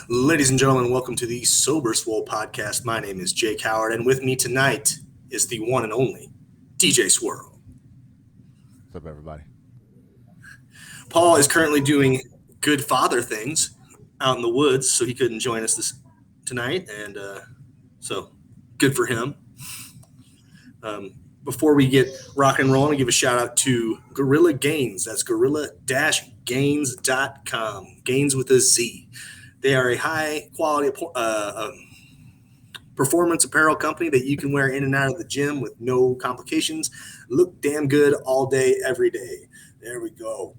Ladies and gentlemen, welcome to the Sober Swole podcast. My name is Jake Howard, and with me tonight is the one and only DJ Swirl. What's up, everybody? Paul is currently doing good father things out in the woods, so he couldn't join us tonight, and so good for him. Before we get rock and rolling, I give a shout out to Gorilla Gains. That's gorilla-gains.com. Gains with a Z. They are a high quality performance apparel company that you can wear in and out of the gym with no complications. Look damn good all day, every day. There we go.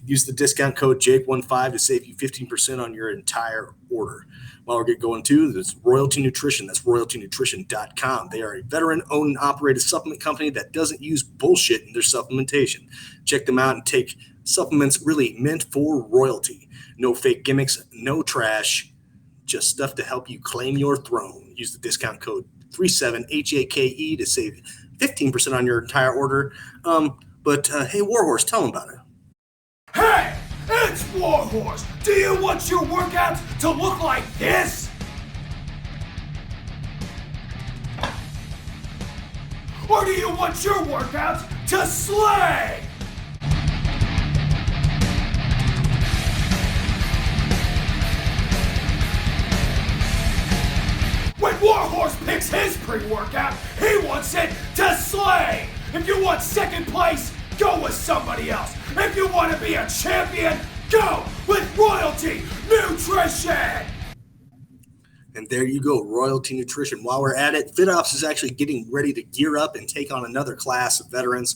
Use the discount code Jake15 to save you 15% on your entire order. While we're going too, there's Royalty Nutrition. That's royaltynutrition.com. They are a veteran-owned and operated supplement company that doesn't use bullshit in their supplementation. Check them out and take supplements really meant for royalty. No fake gimmicks, no trash, just stuff to help you claim your throne. Use the discount code 37HAKE to save 15% on your entire order. But hey, Warhorse, tell them about it. Hey, it's Warhorse. Do you want your workouts to look like this? Or do you want your workouts to slay? When Warhorse picks his pre-workout, he wants it to slay. If you want second place, go with somebody else. If you want to be a champion, go with Royalty Nutrition. And there you go, Royalty Nutrition. While we're at it, FitOps is actually getting ready to gear up and take on another class of veterans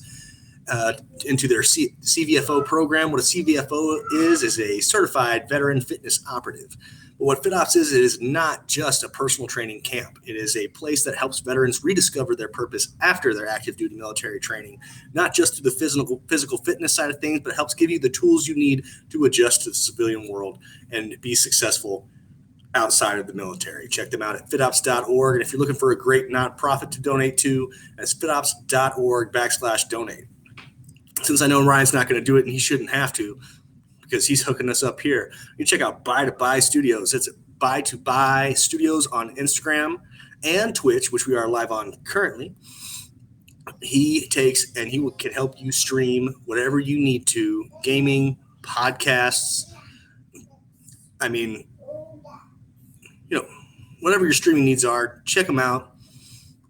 into their CVFO program. What a CVFO is a certified veteran fitness operative. But what FitOps is, it is not just a personal training camp. It is a place that helps veterans rediscover their purpose after their active duty military training, not just through the physical fitness side of things, but helps give you the tools you need to adjust to the civilian world and be successful outside of the military. Check them out at fitops.org. And if you're looking for a great nonprofit to donate to, that's fitops.org/donate. Since I know Ryan's not going to do it and he shouldn't have to, because he's hooking us up here, you check out Buy to Buy Studios. It's Buy to Buy Studios on Instagram and Twitch, which we are live on currently. He takes and he can help you stream whatever you need to, gaming, podcasts. I mean, whatever your streaming needs are, check him out,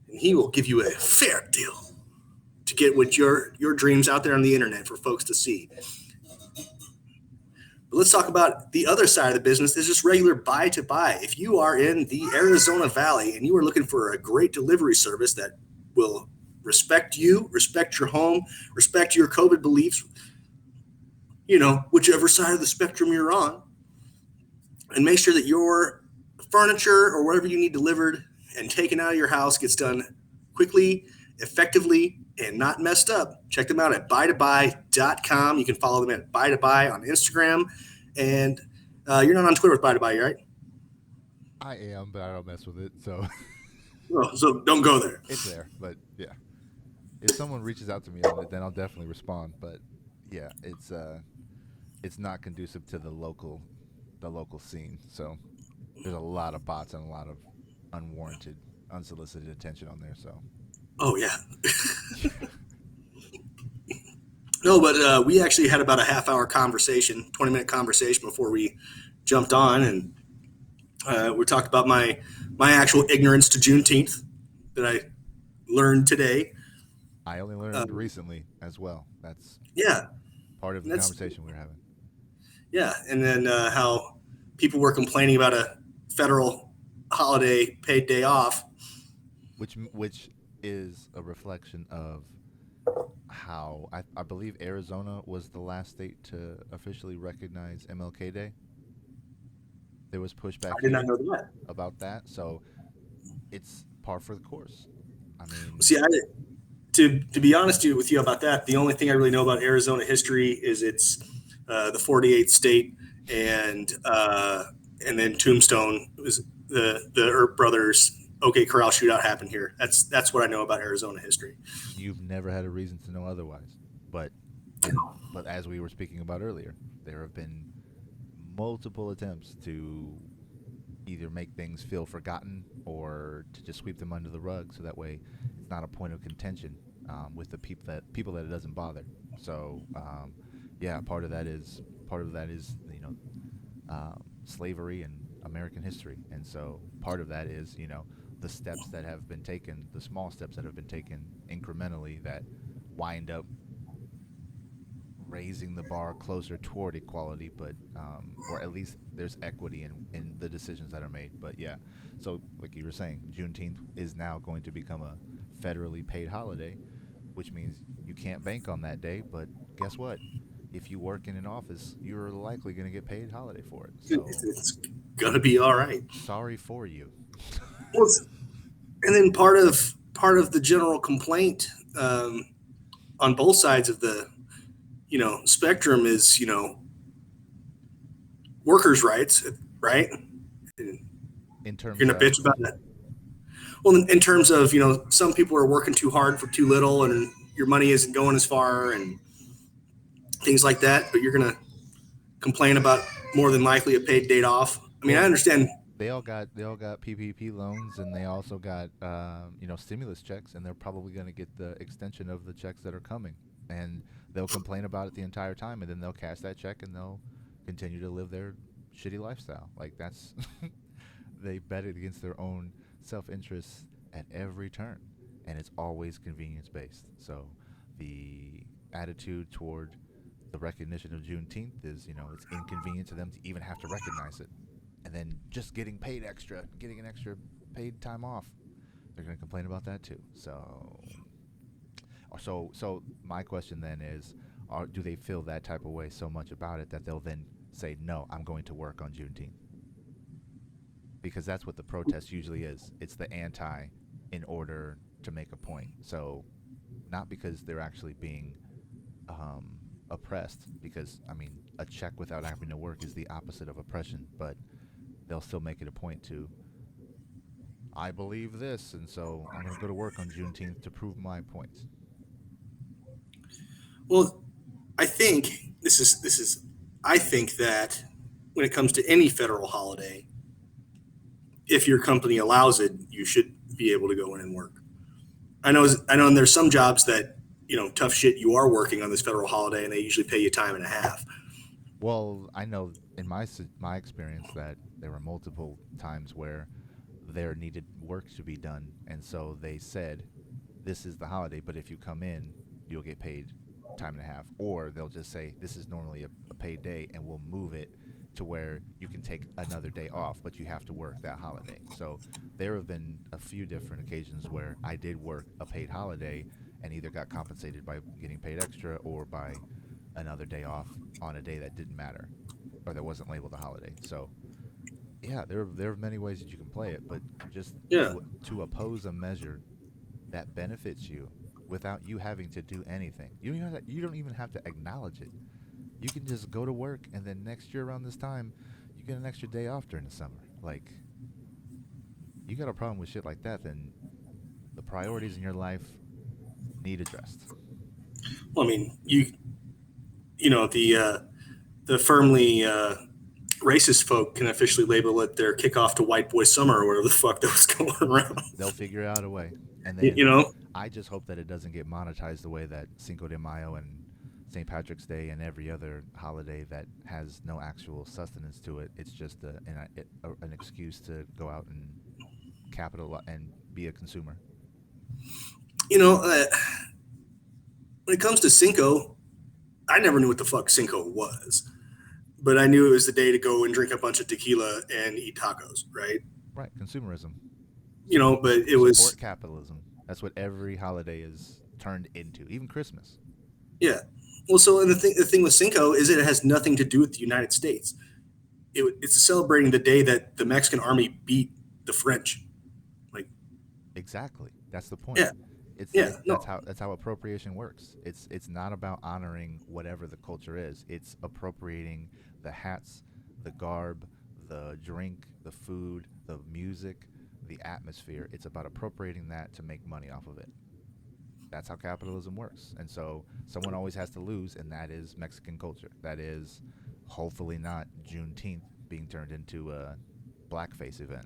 and he will give you a fair deal to get what your dreams out there on the internet for folks to see. But let's talk about the other side of the business. Is just regular buy to buy. If you are in the Arizona Valley and you are looking for a great delivery service that will respect you, respect your home, respect your COVID beliefs, whichever side of the spectrum you're on, and make sure that your furniture or whatever you need delivered and taken out of your house gets done quickly, effectively, and not messed up. Check them out at buytobuy.com. You can follow them at buytobuy on Instagram. And you're not on Twitter with buytobuy, right? I am, but I don't mess with it, so. Well, so don't go there. It's there, but yeah. If someone reaches out to me on it, then I'll definitely respond. But yeah, it's not conducive to the local scene. So there's a lot of bots and a lot of unwarranted, unsolicited attention on there. So. Oh, yeah. No, but we actually had about a half-hour conversation, 20-minute conversation before we jumped on, and we talked about my actual ignorance to Juneteenth that I learned today. I only learned recently as well. That's part of the conversation we were having. Yeah, and then how people were complaining about a federal holiday paid day off. Which is a reflection of how I believe Arizona was the last state to officially recognize MLK Day. There was pushback I did not know that. about that, so it's par for the course. I mean, see, to be honest with you about that, the only thing I really know about Arizona history is it's the 48th state, and then Tombstone was the Earp brothers. OK Corral shootout happened here. That's what I know about Arizona history. You've never had a reason to know otherwise. But as we were speaking about earlier, there have been multiple attempts to either make things feel forgotten or to just sweep them under the rug, so that way it's not a point of contention with the people that it doesn't bother. So yeah, part of that is slavery and American history, and so part of that is the steps that have been taken, the small steps that have been taken incrementally that wind up raising the bar closer toward equality, but or at least there's equity in the decisions that are made. But yeah, so like you were saying, Juneteenth is now going to become a federally paid holiday, which means you can't bank on that day. But guess what? If you work in an office, you're likely going to get paid holiday for it. So It's gonna be all right. sorry for you. Well, and then part of the general complaint on both sides of the spectrum is workers' rights, right? And In terms you're gonna of bitch about that. Well, in terms of some people are working too hard for too little, and your money isn't going as far, and things like that. But you're gonna complain about more than likely a paid date off. I mean, I well, understand. they all got PPP loans, and they also got stimulus checks, and they're probably going to get the extension of the checks that are coming, and they'll complain about it the entire time, and then they'll cash that check, and they'll continue to live their shitty lifestyle. Like that's they bet it against their own self-interest at every turn, and it's always convenience based. So the attitude toward the recognition of Juneteenth is, it's inconvenient to them to even have to recognize it, and then just getting an extra paid time off, they're going to complain about that too. So my question then is, do they feel that type of way so much about it that they'll then say, no, I'm going to work on Juneteenth? Because that's what the protest usually is. It's the anti in order to make a point. So not because they're actually being oppressed, because, I mean, a check without having to work is the opposite of oppression, but they'll still make it a point to, I believe this, and so I'm going to go to work on Juneteenth to prove my points. Well, I think this is. I think that when it comes to any federal holiday, if your company allows it, you should be able to go in and work. I know, and there's some jobs that tough shit. You are working on this federal holiday, and they usually pay you time and a half. Well, I know in my experience that there were multiple times where there needed work to be done, and so they said, "This is the holiday, but if you come in, you'll get paid time and a half." Or they'll just say, "This is normally a paid day, and we'll move it to where you can take another day off, but you have to work that holiday." So there have been a few different occasions where I did work a paid holiday and either got compensated by getting paid extra or by another day off on a day that didn't matter or that wasn't labeled a holiday. So yeah, there are many ways that you can play it, but just Yeah. to oppose a measure that benefits you without you having to do anything. You don't even have to acknowledge it. You can just go to work, and then next year around this time, you get an extra day off during the summer. Like, you got a problem with shit like that, then the priorities in your life need addressed. Well, I mean, the firmly racist folk can officially label it their kickoff to white boy summer or whatever the fuck that was going around. They'll figure out a way. And You then know, I just hope that it doesn't get monetized the way that Cinco de Mayo and St. Patrick's Day and every other holiday that has no actual sustenance to it. It's just an excuse to go out and capital and be a consumer. you know, uh, when it comes to Cinco, I never knew what the fuck Cinco was, but I knew it was the day to go and drink a bunch of tequila and eat tacos, right? Right, consumerism. But it Support was, capitalism. That's what every holiday is turned into, even Christmas. yeah. Well, so and the thing with Cinco is it has nothing to do with the United States. It's celebrating the day that the Mexican army beat the French. Like, Exactly. That's the point. yeah, yeah, That's no, how appropriation works. It's not about honoring whatever the culture is. It's appropriating the hats, the garb, the drink, the food, the music, the atmosphere. It's about appropriating that to make money off of it. That's how capitalism works. And so someone always has to lose, and that is Mexican culture. That is hopefully not Juneteenth being turned into a blackface event.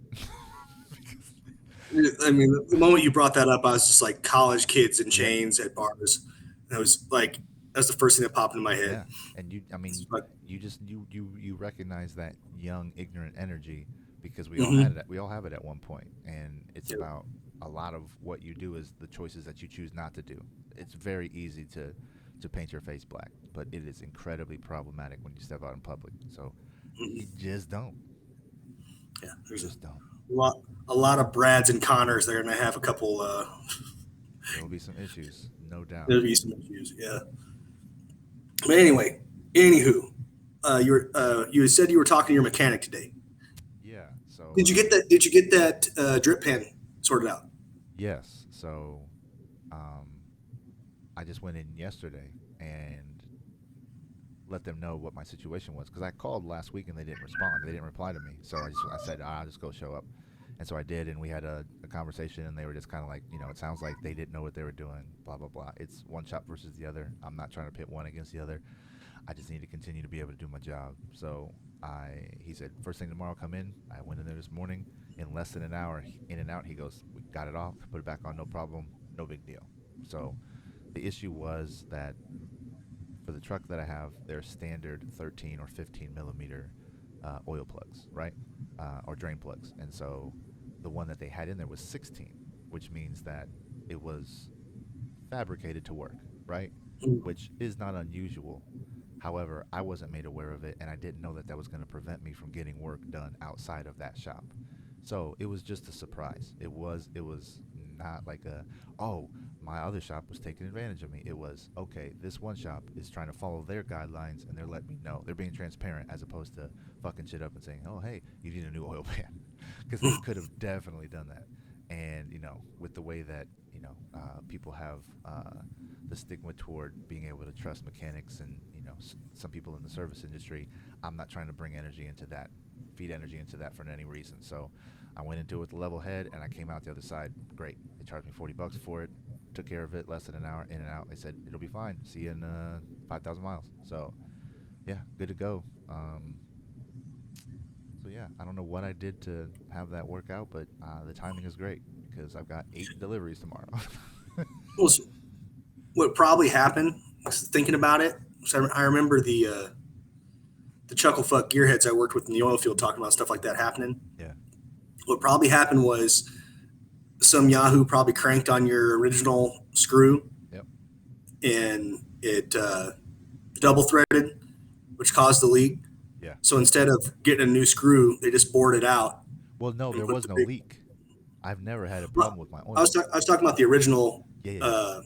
I mean, the moment you brought that up, I was just like college kids in Yep. chains at bars. And it was like that's the first thing that popped into my head. Yeah, and I mean, It's like, you just you recognize that young ignorant energy because mhm. we all have it at one point, and it's Yep. about a lot of what you do is the choices that you choose not to do. It's very easy to paint your face black, but it is incredibly problematic when you step out in public. So you Mhm. just don't, Yeah, there's just don't. lot, a lot of Brads and Connors. They're gonna have a couple. There will be some issues, no doubt. There'll be some issues. Yeah, but anyway, anywho, you said you were talking to your mechanic today. Yeah. So Did you get that? Did you get that drip pan sorted out? yes. So um, I just went in yesterday and let them know what my situation was because I called last week and they didn't respond. They didn't reply to me. So I said I'll just go show up, and so I did, and we had a conversation, and they were just kind of like, it sounds like they didn't know what they were doing. Blah blah blah. It's one shop versus the other. I'm not trying to pit one against the other. I just need to continue to be able to do my job. So he said first thing tomorrow come in. I went in there this morning in less than an hour, in and out. He goes, we got it off, put it back on, no problem, no big deal. So the issue was that for the truck that I have, they're standard 13 or 15 millimeter oil plugs, right? Or drain plugs. And so the one that they had in there was 16, which means that it was fabricated to work, right? Mm-hmm. Which is not unusual. However, I wasn't made aware of it, and I didn't know that that was going to prevent me from getting work done outside of that shop. So it was just a surprise. It was not like a, oh, my other shop was taking advantage of me. It was, okay, this one shop is trying to follow their guidelines and they're letting me know. They're being transparent as opposed to fucking shit up and saying, oh, hey, you need a new oil pan. Because they could have definitely done that. And, with the way that, people have the stigma toward being able to trust mechanics and, some people in the service industry, I'm not trying to bring energy into that, feed energy into that for any reason. So I went into it with a level head, and I came out the other side. Great. They charged me $40 for it. Took care of it. Less than an hour in and out. They said it'll be fine. See you in 5,000 miles. So yeah, good to go. So yeah, I don't know what I did to have that work out, but the timing is great because I've got 8 deliveries tomorrow. Well, what probably happened? Thinking about it, so I remember the chuckle fuck gearheads I worked with in the oil field talking about stuff like that happening. Yeah. What probably happened was some Yahoo probably cranked on your original screw Yep. and it double threaded, which caused the leak. Yeah. So instead of getting a new screw, they just bored it out Well, no, and there put was the no big. leak. I've never had a Well, problem with my oil. I was talking about the original. Yeah, yeah, yeah. Uh,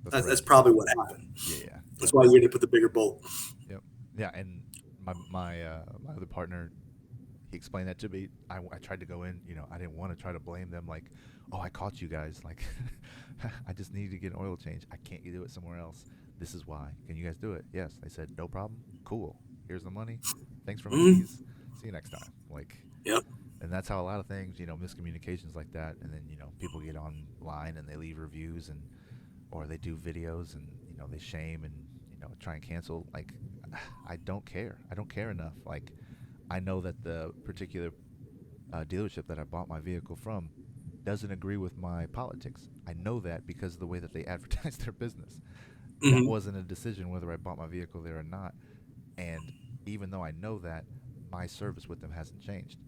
The that's thread. probably what happened. Yeah, yeah. That's Yep. why you had to put the bigger bolt. Yep. Yeah, and my other partner, he explained that to me. I tried to go in, I didn't want to try to blame them like, oh, I caught you guys. Like, I just need to get an oil change. I can't do it somewhere else. This is why. Can you guys do it? Yes. They said, no problem. Cool. Here's the money. Thanks for my Mm, keys. See you next time. Like, yep. and that's how a lot of things, miscommunications like that. And then, people get online and they leave reviews and, or they do videos and, they shame and, try and cancel. Like, I don't care. I don't care enough. Like, I know that the particular dealership that I bought my vehicle from doesn't agree with my politics. I know that because of the way that they advertise their business. That Hmm. wasn't a decision whether I bought my vehicle there or not. And even though I know that, my service with them hasn't changed.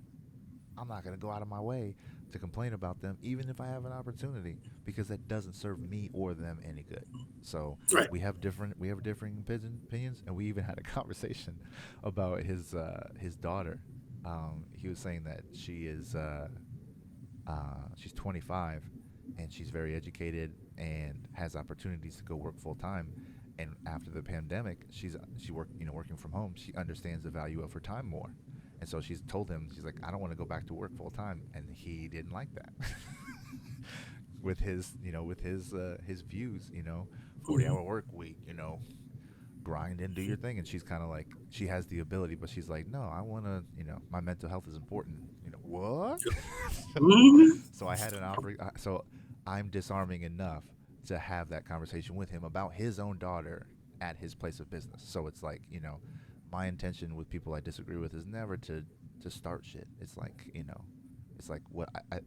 I'm not going to go out of my way to complain about them, even if I have an opportunity, because that doesn't serve me or them any good. So Right. we have differing opinions, and we even had a conversation about his daughter. He was saying that she's 25, and she's very educated and has opportunities to go work full time. And after the pandemic, working from home. She understands the value of her time more, and so she's told him, she's like, I don't want to go back to work full time, and he didn't like that. With his views, 40-hour Hmm. work week, grind and do your thing. And she's kind of like, she has the ability, but she's like, no, I want to, my mental health is important. What? Hmm. So I had an offer. So I'm disarming enough to have that conversation with him about his own daughter at his place of business. So it's like, my intention with people I disagree with is never to start shit. It's like, it's like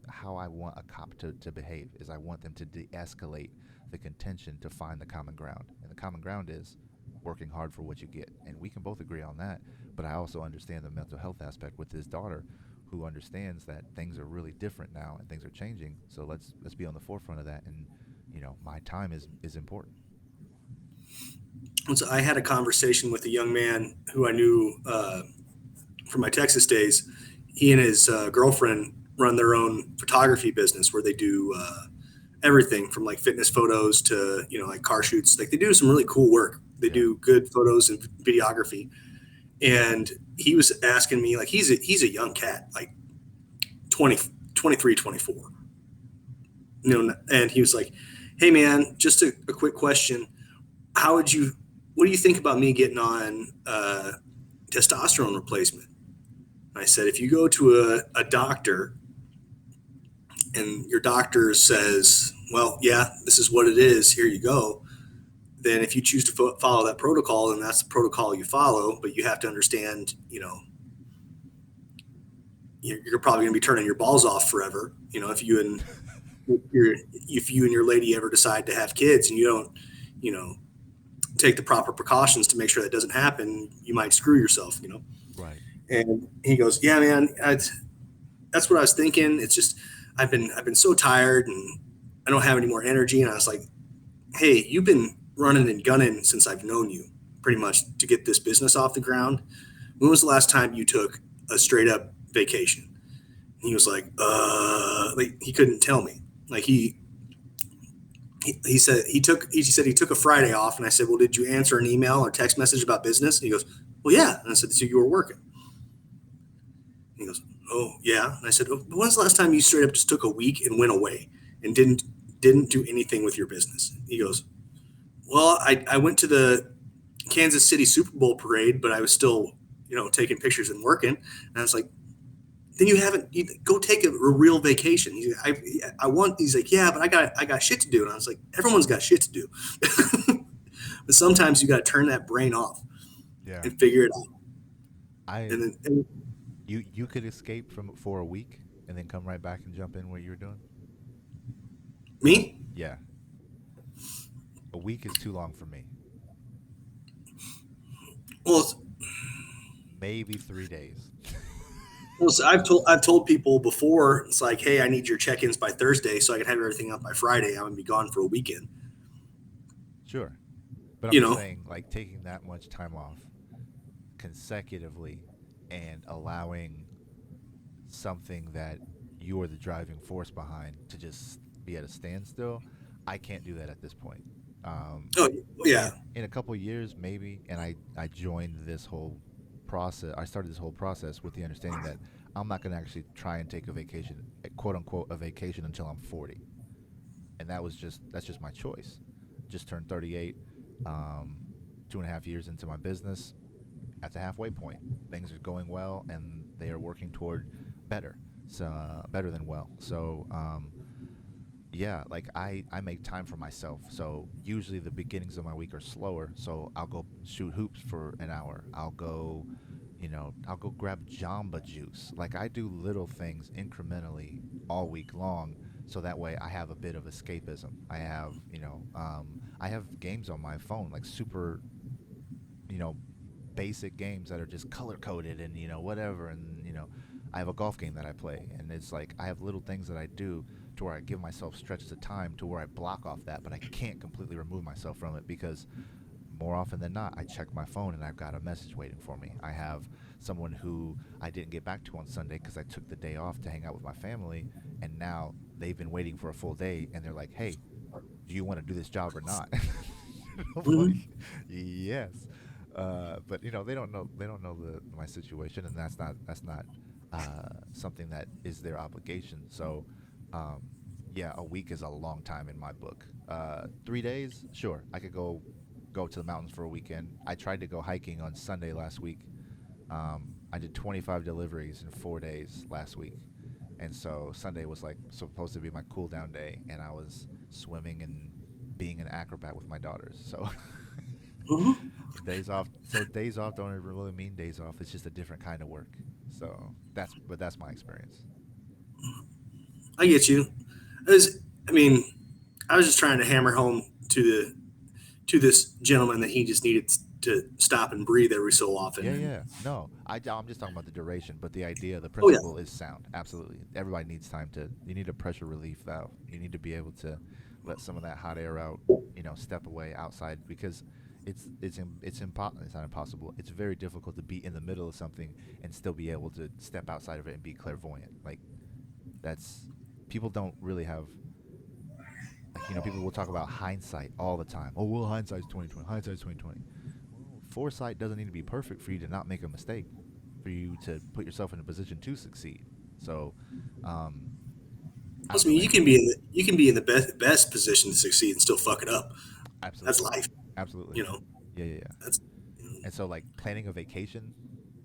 how I want a cop to behave is I want them to de-escalate the contention to find the common ground. And the common ground is working hard for what you get. And we can both agree on that. But I also understand the mental health aspect with his daughter, who understands that things are really different now and things are changing. So let's be on the forefront of that. And my time is important. And so I had a conversation with a young man who I knew from my Texas days. He and his girlfriend run their own photography business where they do everything from like fitness photos to like car shoots. Like they do some really cool work. They Yeah. do good photos and videography. And he was asking me, like, he's a young cat, like 20, 23, 24. And he was like, "Hey man, just a quick question. What do you think about me getting on testosterone replacement?" And I said, "If you go to a doctor and your doctor says, well, yeah, this is what it is, here you go, then if you choose to follow that protocol, then that's the protocol you follow. But you have to understand, you're probably going to be turning your balls off forever. If you and your lady ever decide to have kids and you don't, take the proper precautions to make sure that doesn't happen, you might screw yourself, Right. And he goes, "Yeah, man, that's what I was thinking. It's just I've been so tired and I don't have any more energy." And I was like, "Hey, you've been running and gunning since I've known you, pretty much, to get this business off the ground. When was the last time you took a straight up vacation?" And he was like he couldn't tell me. Like he said he took a Friday off, and I said, "Well, did you answer an email or text message about business?" And he goes, "Well, yeah." And I said, "So you were working?" And he goes, "Oh, yeah." And I said, "Oh, when's the last time you straight up just took a week and went away and didn't do anything with your business?" He goes, "Well, I went to the Kansas City Super Bowl parade, but I was still, taking pictures and working." And I was like, "Then you go take a real vacation." He's like, "Yeah, but I got shit to do." And I was like, "Everyone's got shit to do." But sometimes you got to turn that brain off Yeah. and figure it out. I And you could escape from for a week and then come right back and jump in what you were doing. me, Yeah. A week is too long for me. well, Maybe 3 days. so I've told people before, it's like, "Hey, I need your check-ins by Thursday so I can have everything up by Friday. I'm gonna be gone for a weekend." Sure. But I'm You just know, saying, like, taking that much time off consecutively and allowing something that you're the driving force behind to just be at a standstill, I can't do that at this point. Um, oh yeah, in a couple of years, maybe, and I joined this whole process. I started this whole process with the understanding that I'm not going to actually try and take a vacation, quote unquote, a vacation until I'm 40, and that's just my choice. Just turned 38, um, 2.5 years into my business. At the halfway point, things are going well, and they are working toward better, so better than well. So yeah, like I make time for myself. So usually the beginnings of my week are slower. So I'll go shoot hoops for an hour. I'll go grab Jamba Juice. Like I do little things incrementally all week long, so that way I have a bit of escapism. I have games on my phone, like super, you know, basic games that are just color coded and whatever, and I have a golf game that I play, and it's like I have little things that I do to where I give myself stretches of time to where I block off that, but I can't completely remove myself from it because more often than not, I check my phone and I've got a message waiting for me. I have someone who I didn't get back to on Sunday because I took the day off to hang out with my family, and now they've been waiting for a full day, and they're like, "Hey, do you want to do this job or not?" I'm like, mhm. yes, but they don't know my situation, and that's not something that is their obligation. So, um, yeah, a week is a long time in my book. 3 days, sure, I could go to the mountains for a weekend. I tried to go hiking on Sunday last week. I did 25 deliveries in 4 days last week, and so Sunday was like supposed to be my cool down day, and I was swimming and being an acrobat with my daughters. So Mhm. Days off. So days off don't even really mean days off. It's just a different kind of work. So that's my experience. I get you. It was, I mean, I was just trying to hammer home to this gentleman that he just needed to stop and breathe every so often. Yeah, And yeah. No, I'm just talking about the duration, but the idea, the oh yeah, principle is sound. Absolutely. Everybody needs time to. You need a pressure relief valve. You need to be able to let some of that hot air out. Step away outside because it's not impossible. It's very difficult to be in the middle of something and still be able to step outside of it and be clairvoyant. Like that's people don't really have people will talk about hindsight all the time. Oh well, hindsight's 2020. Hindsight's 2020. Well, foresight doesn't need to be perfect for you to not make a mistake, for you to put yourself in a position to succeed. So, um, I plus, don't I know, mean, man. you can be in the best position to succeed and still fuck it up. That's Absolutely, life, absolutely. you know. Yeah, yeah, yeah. That's And so, like planning a vacation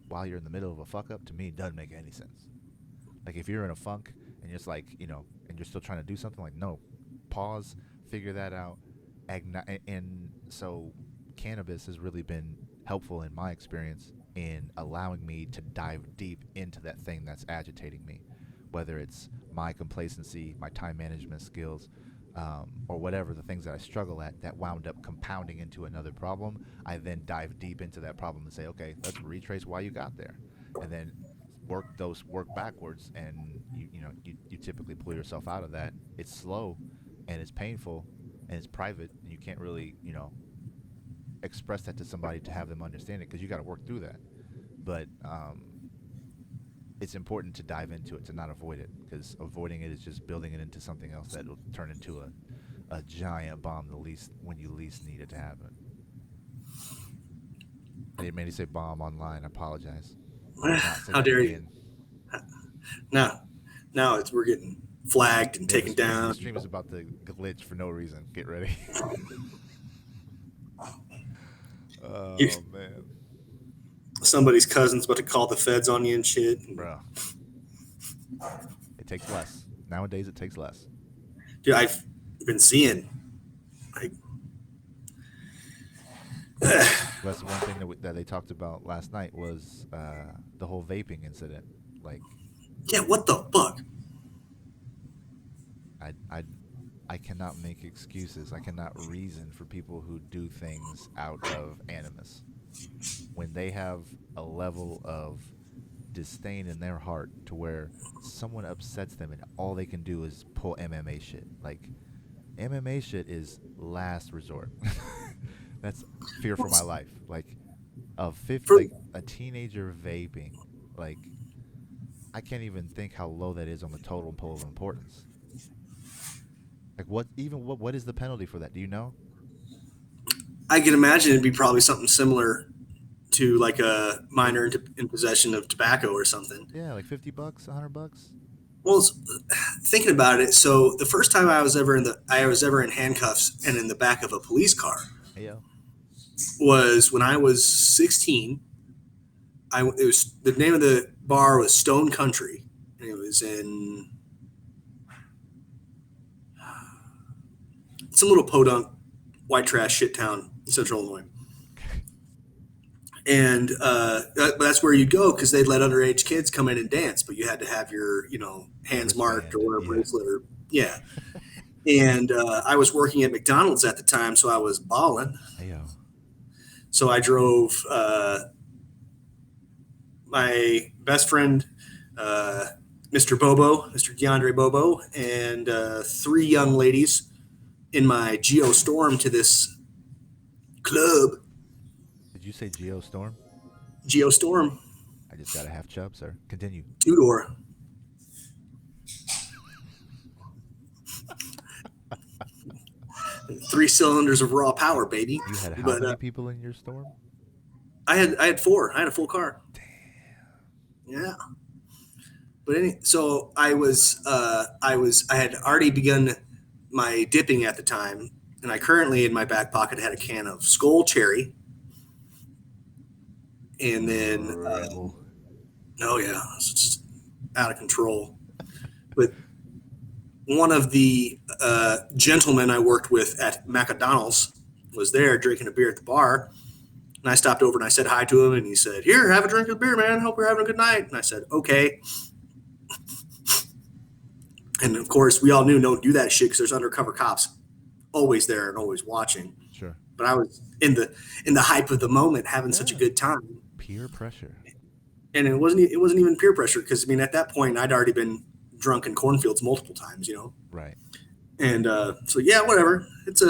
while you're in the middle of a fuck up to me doesn't make any sense. Like if you're in a funk and you're just like and you're still trying to do something, like no, pause, figure that out, and so cannabis has really been helpful in my experience in allowing me to dive deep into that thing that's agitating me, whether it's my complacency, my time management skills, or whatever the things that I struggle at that wound up compounding into another problem. I then dive deep into that problem and say, okay, let's retrace why you got there, and then work backwards, and you typically pull yourself out of that. It's slow, and it's painful, and it's private, and you can't really express that to somebody to have them understand it because you got to work through that. But it's important to dive into it to not avoid it because avoiding it is just building it into something else that will turn into a giant bomb the least when you least need it to happen. I didn't mean to say bomb online. I apologize. I will not say how that dare you? again. Now, now we're getting flagged and Yeah, taken the down. stream is about to glitch for no reason. Get ready. You, Oh man, somebody's cousin's about to call the feds on you and shit. bro, it takes less nowadays. It takes less. Dude, I've been seeing like, That's one thing that they talked about last night was the whole vaping incident. Like, yeah, what the fuck? I, I, I cannot make excuses. I cannot reason for people who do things out of animus when they have a level of disdain in their heart to where someone upsets them and all they can do is pull MMA shit. Like MMA shit is last resort. That's fear for my life. Like For like a teenager vaping. Like I can't even think how low that is on the total pole of importance. Like what is the penalty for that? Do you know? I can imagine it'd be probably something similar to like a minor in possession of tobacco or something. Yeah, like $50, $100. Well, thinking about it, so the first time I was ever in handcuffs and in the back of a police car Hey yo. was when I was 16. It was the name of the bar was Stone Country, and it was in some little podunk white trash shit town in Central Illinois. And that's where you'd go because they'd let underage kids come in and dance, but you had to have your hands marked Wristband. or wear a Yeah. bracelet or yeah. And I was working at McDonald's at the time, so I was balling. Hey yo. So I drove my best friend, Mr. Bobo, Mr. DeAndre Bobo, and three young ladies in my Geo Storm to this club. Did you say Geostorm? Geo Storm, I just got a half chub, sir. Continue. two door. Three cylinders of raw power, baby. You had how But many people in your storm? I had four. I had a full car. Yeah. But so I had already begun my dipping at the time, and I currently in my back pocket had a can of Skull Cherry, and then Red Bull. oh yeah, it's just out of control. But one of the gentlemen I worked with at McDonald's was there drinking a beer at the bar. And I stopped over and I said hi to him, and he said, "Here, have a drink of beer, man. Hope you're having a good night." And I said, "Okay." And of course, we all knew don't do that shit because there's undercover cops always there and always watching. Sure. But I was in the hype of the moment, having such a good time. Peer pressure. And it wasn't even peer pressure because I mean at that point I'd already been drunk in cornfields multiple times, you know. Right. And so yeah, whatever. It's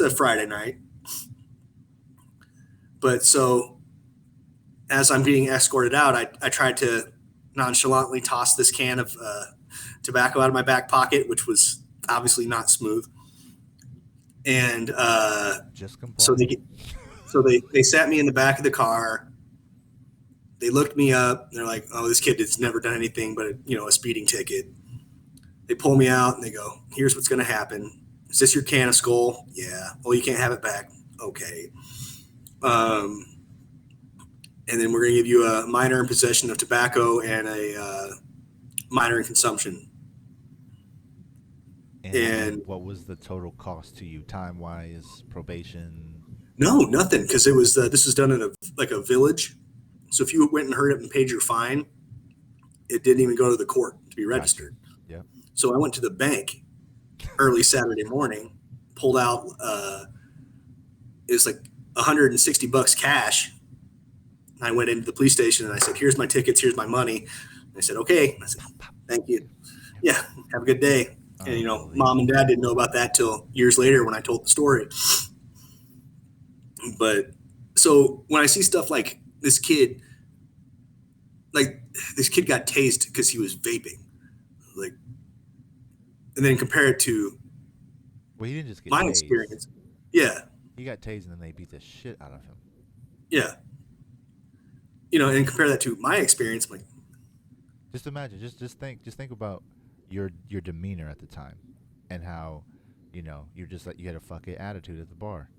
a Friday night. But so as I'm being escorted out, I tried to nonchalantly toss this can of tobacco out of my back pocket, which was obviously not smooth. And just so they sat me in the back of the car. They looked me up. They're like, "Oh, this kid has never done anything but a speeding ticket." They pull me out and they go, "Here's what's going to happen. Is this your can of Skull?" "Yeah." "Well, you can't have it back." "Okay." And then we're going to give you a minor in possession of tobacco and a minor in consumption. And what was the total cost to you, time-wise, probation? No, nothing, because it was this was done in a village. So if you went and heard it and paid your fine, it didn't even go to the court to be registered. Gotcha. Yeah. So I went to the bank early Saturday morning, pulled out it was like $160 cash. I went into the police station and I said, "Here's my tickets, here's my money." And they said, "Okay." And I said, "Thank you. Yeah, have a good day." And Mom and Dad didn't know about that till years later when I told the story. But so when I see stuff like this kid got tased because he was vaping, like, and then compare it to he didn't just get my tased. Experience. Yeah, he got tased and then they beat the shit out of him. Yeah, and compare that to my experience. I'm like, just imagine, just think about your demeanor at the time, and how, you're just like, you had a fuck it attitude at the bar.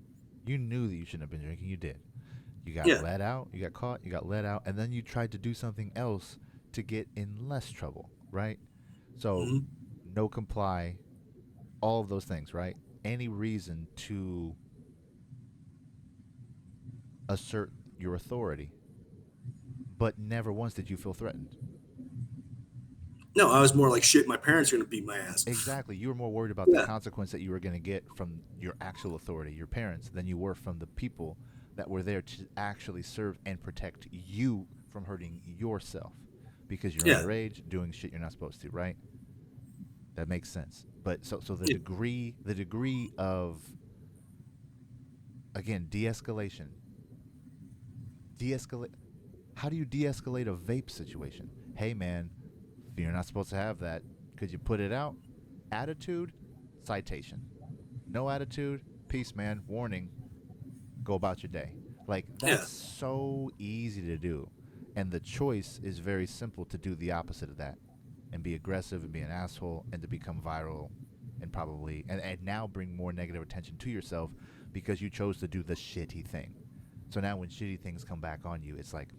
You knew that you shouldn't have been drinking. You did. You got let out. You got caught. You got let out, and then you tried to do something else to get in less trouble, right? So, no comply, all of those things, right? Any reason to assert your authority, but never once did you feel threatened. No, I was more like, shit, my parents are going to beat my ass. Exactly. You were more worried about the consequence that you were going to get from your actual authority, your parents, than you were from the people that were there to actually serve and protect you from hurting yourself, because you're underage doing shit you're not supposed to, right? That makes sense. But so the degree of, again, de-escalation. How do you de-escalate a vape situation? Hey man, you're not supposed to have that. Could you put it out? Attitude, citation. No attitude, peace, man. Warning. Go about your day. Like, that's so easy to do. And the choice is very simple, to do the opposite of that and be aggressive and be an asshole and to become viral and probably and now bring more negative attention to yourself because you chose to do the shitty thing. So now when shitty things come back on you, it's like,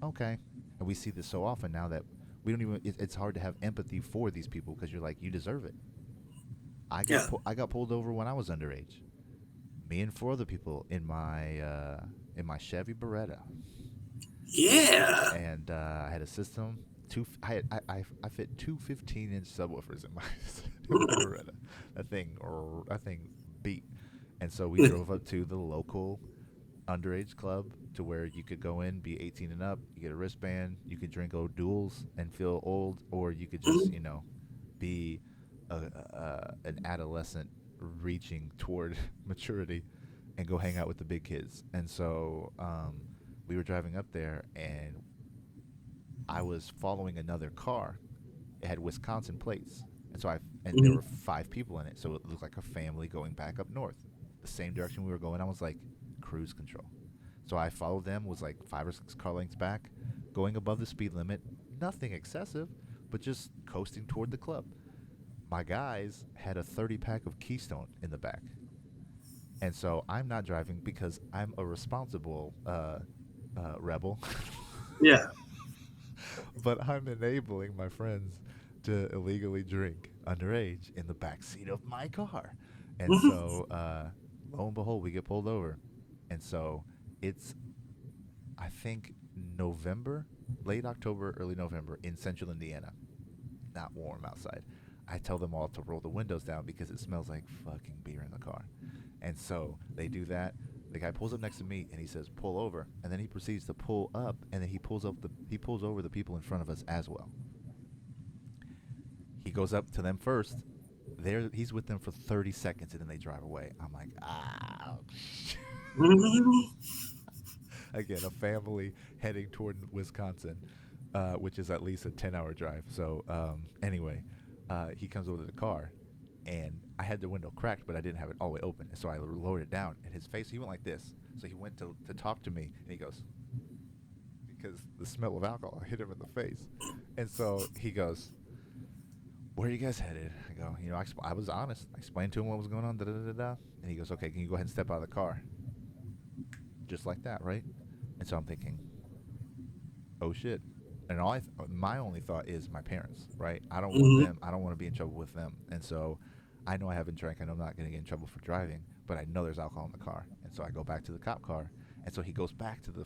okay. And we see this so often now that we don't even, it's hard to have empathy for these people because you're like, you deserve it. I got pulled over when I was underage. Me and 4 other people in my Chevy Beretta. Yeah. And I had a system. I fit 2 15-inch subwoofers in my Beretta. That thing beat. And so we drove up to the local underage club to where you could go in, be 18 and up, you get a wristband, you could drink O'Doul's and feel old, or you could just, be an adolescent reaching toward maturity and go hang out with the big kids. And so we were driving up there, and I was following another car. It had Wisconsin plates. And so there were 5 people in it, so it looked like a family going back up north. The same direction we were going, I was like, cruise control. So I followed them, was like 5 or 6 car lengths back, going above the speed limit, nothing excessive, but just coasting toward the club. My guys had a 30-pack of Keystone in the back. And so I'm not driving because I'm a responsible rebel. Yeah. But I'm enabling my friends to illegally drink underage in the back seat of my car. And so Lo and behold, we get pulled over. And so it's, I think, November, late October, early November in central Indiana. Not warm outside. I tell them all to roll the windows down because it smells like fucking beer in the car. And so they do that. The guy pulls up next to me and he says, "Pull over." And then he proceeds to pull up, and then he pulls over the people in front of us as well. He goes up to them first. He's with them for 30 seconds and then they drive away. I'm like, ah. Again, a family heading toward Wisconsin, which is at least a 10-hour drive. So anyway, he comes over to the car, and I had the window cracked, but I didn't have it all the way open. And so I lowered it down, and his face, he went like this. So he went to talk to me, and he goes, because the smell of alcohol hit him in the face. And so he goes, "Where are you guys headed?" I go, I was honest. I explained to him what was going on, da-da-da-da. And he goes, "Okay, can you go ahead and step out of the car?" Just like that, right? And so I'm thinking, oh shit. And my only thought is my parents, right? I don't want them. I don't want to be in trouble with them. And so I know I haven't drank. I know I'm not going to get in trouble for driving, but I know there's alcohol in the car. And so I go back to the cop car. And so he goes back to the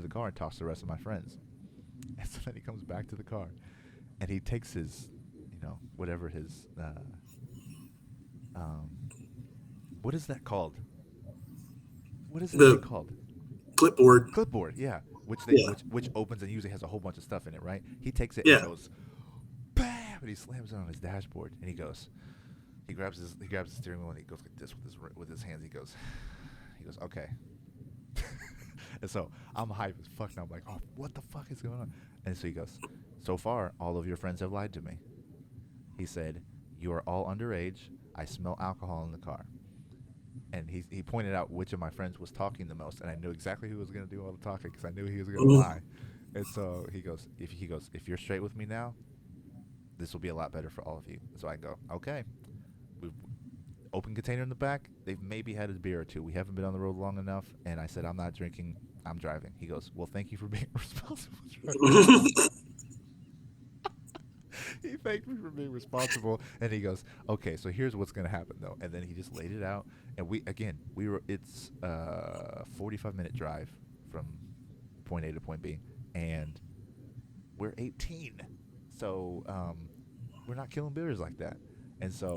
car and talks to the rest of my friends. And so then he comes back to the car, and he takes his, whatever his, um, what is that called? What is it called? Clipboard. Clipboard, yeah. Which opens and usually has a whole bunch of stuff in it, right? He takes it and goes, bam, and he slams it on his dashboard, and he grabs the steering wheel and he goes like this with his hands. He goes, okay. And so I'm hyped as fuck now. I'm like, oh, what the fuck is going on? And so he goes, "So far, all of your friends have lied to me." He said, "You are all underage. I smell alcohol in the car." And he pointed out which of my friends was talking the most, and I knew exactly who was going to do all the talking because I knew he was going to lie. And so he goes, "If you're straight with me now, this will be a lot better for all of you." So I go, "Okay." We've open container in the back. They've maybe had a beer or two. We haven't been on the road long enough. And I said, "I'm not drinking. I'm driving." He goes, "Well, thank you for being responsible." He thanked me for being responsible, and he goes, "Okay, so here's what's gonna happen though." And then he just laid it out, and it's a 45-minute drive from point A to point B, and we're 18, so we're not killing beers like that. And so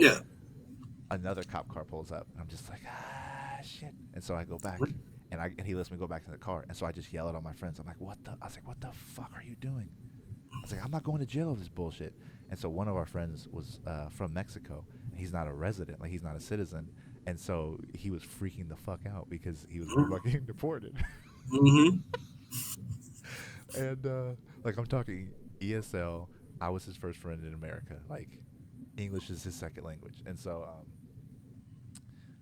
another cop car pulls up, and I'm just like, shit. And so I go back, and he lets me go back to the car, and so I just yell it on my friends. I'm like, "What the?" I was like, "What the fuck are you doing?" I was like, "I'm not going to jail over this bullshit." And so one of our friends was from Mexico. And he's not a resident, like he's not a citizen, and so he was freaking the fuck out because he was fucking deported. And like I'm talking ESL, I was his first friend in America. Like English is his second language, and so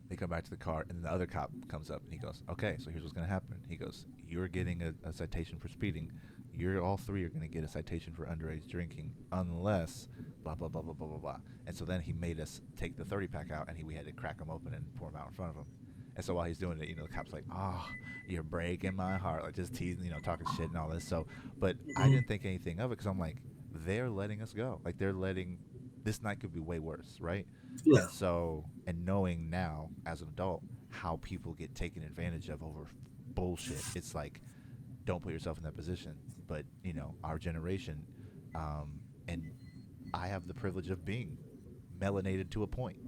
they come back to the car, and the other cop comes up and he goes, "Okay, so here's what's gonna happen." He goes, "You're getting a citation for speeding. You're all three are gonna get a citation for underage drinking unless blah blah blah blah blah blah blah." And so then he made us take the 30-pack out, and we had to crack them open and pour them out in front of him. And so while he's doing it, the cop's like, "Oh, you're breaking my heart," like just teasing, talking shit and all this. So, but I didn't think anything of it because I'm like, they're letting us go. Like they're letting this night could be way worse, right? Yeah. And so, and knowing now as an adult how people get taken advantage of over bullshit, it's like, don't put yourself in that position. But our generation, and I have the privilege of being melanated to a point,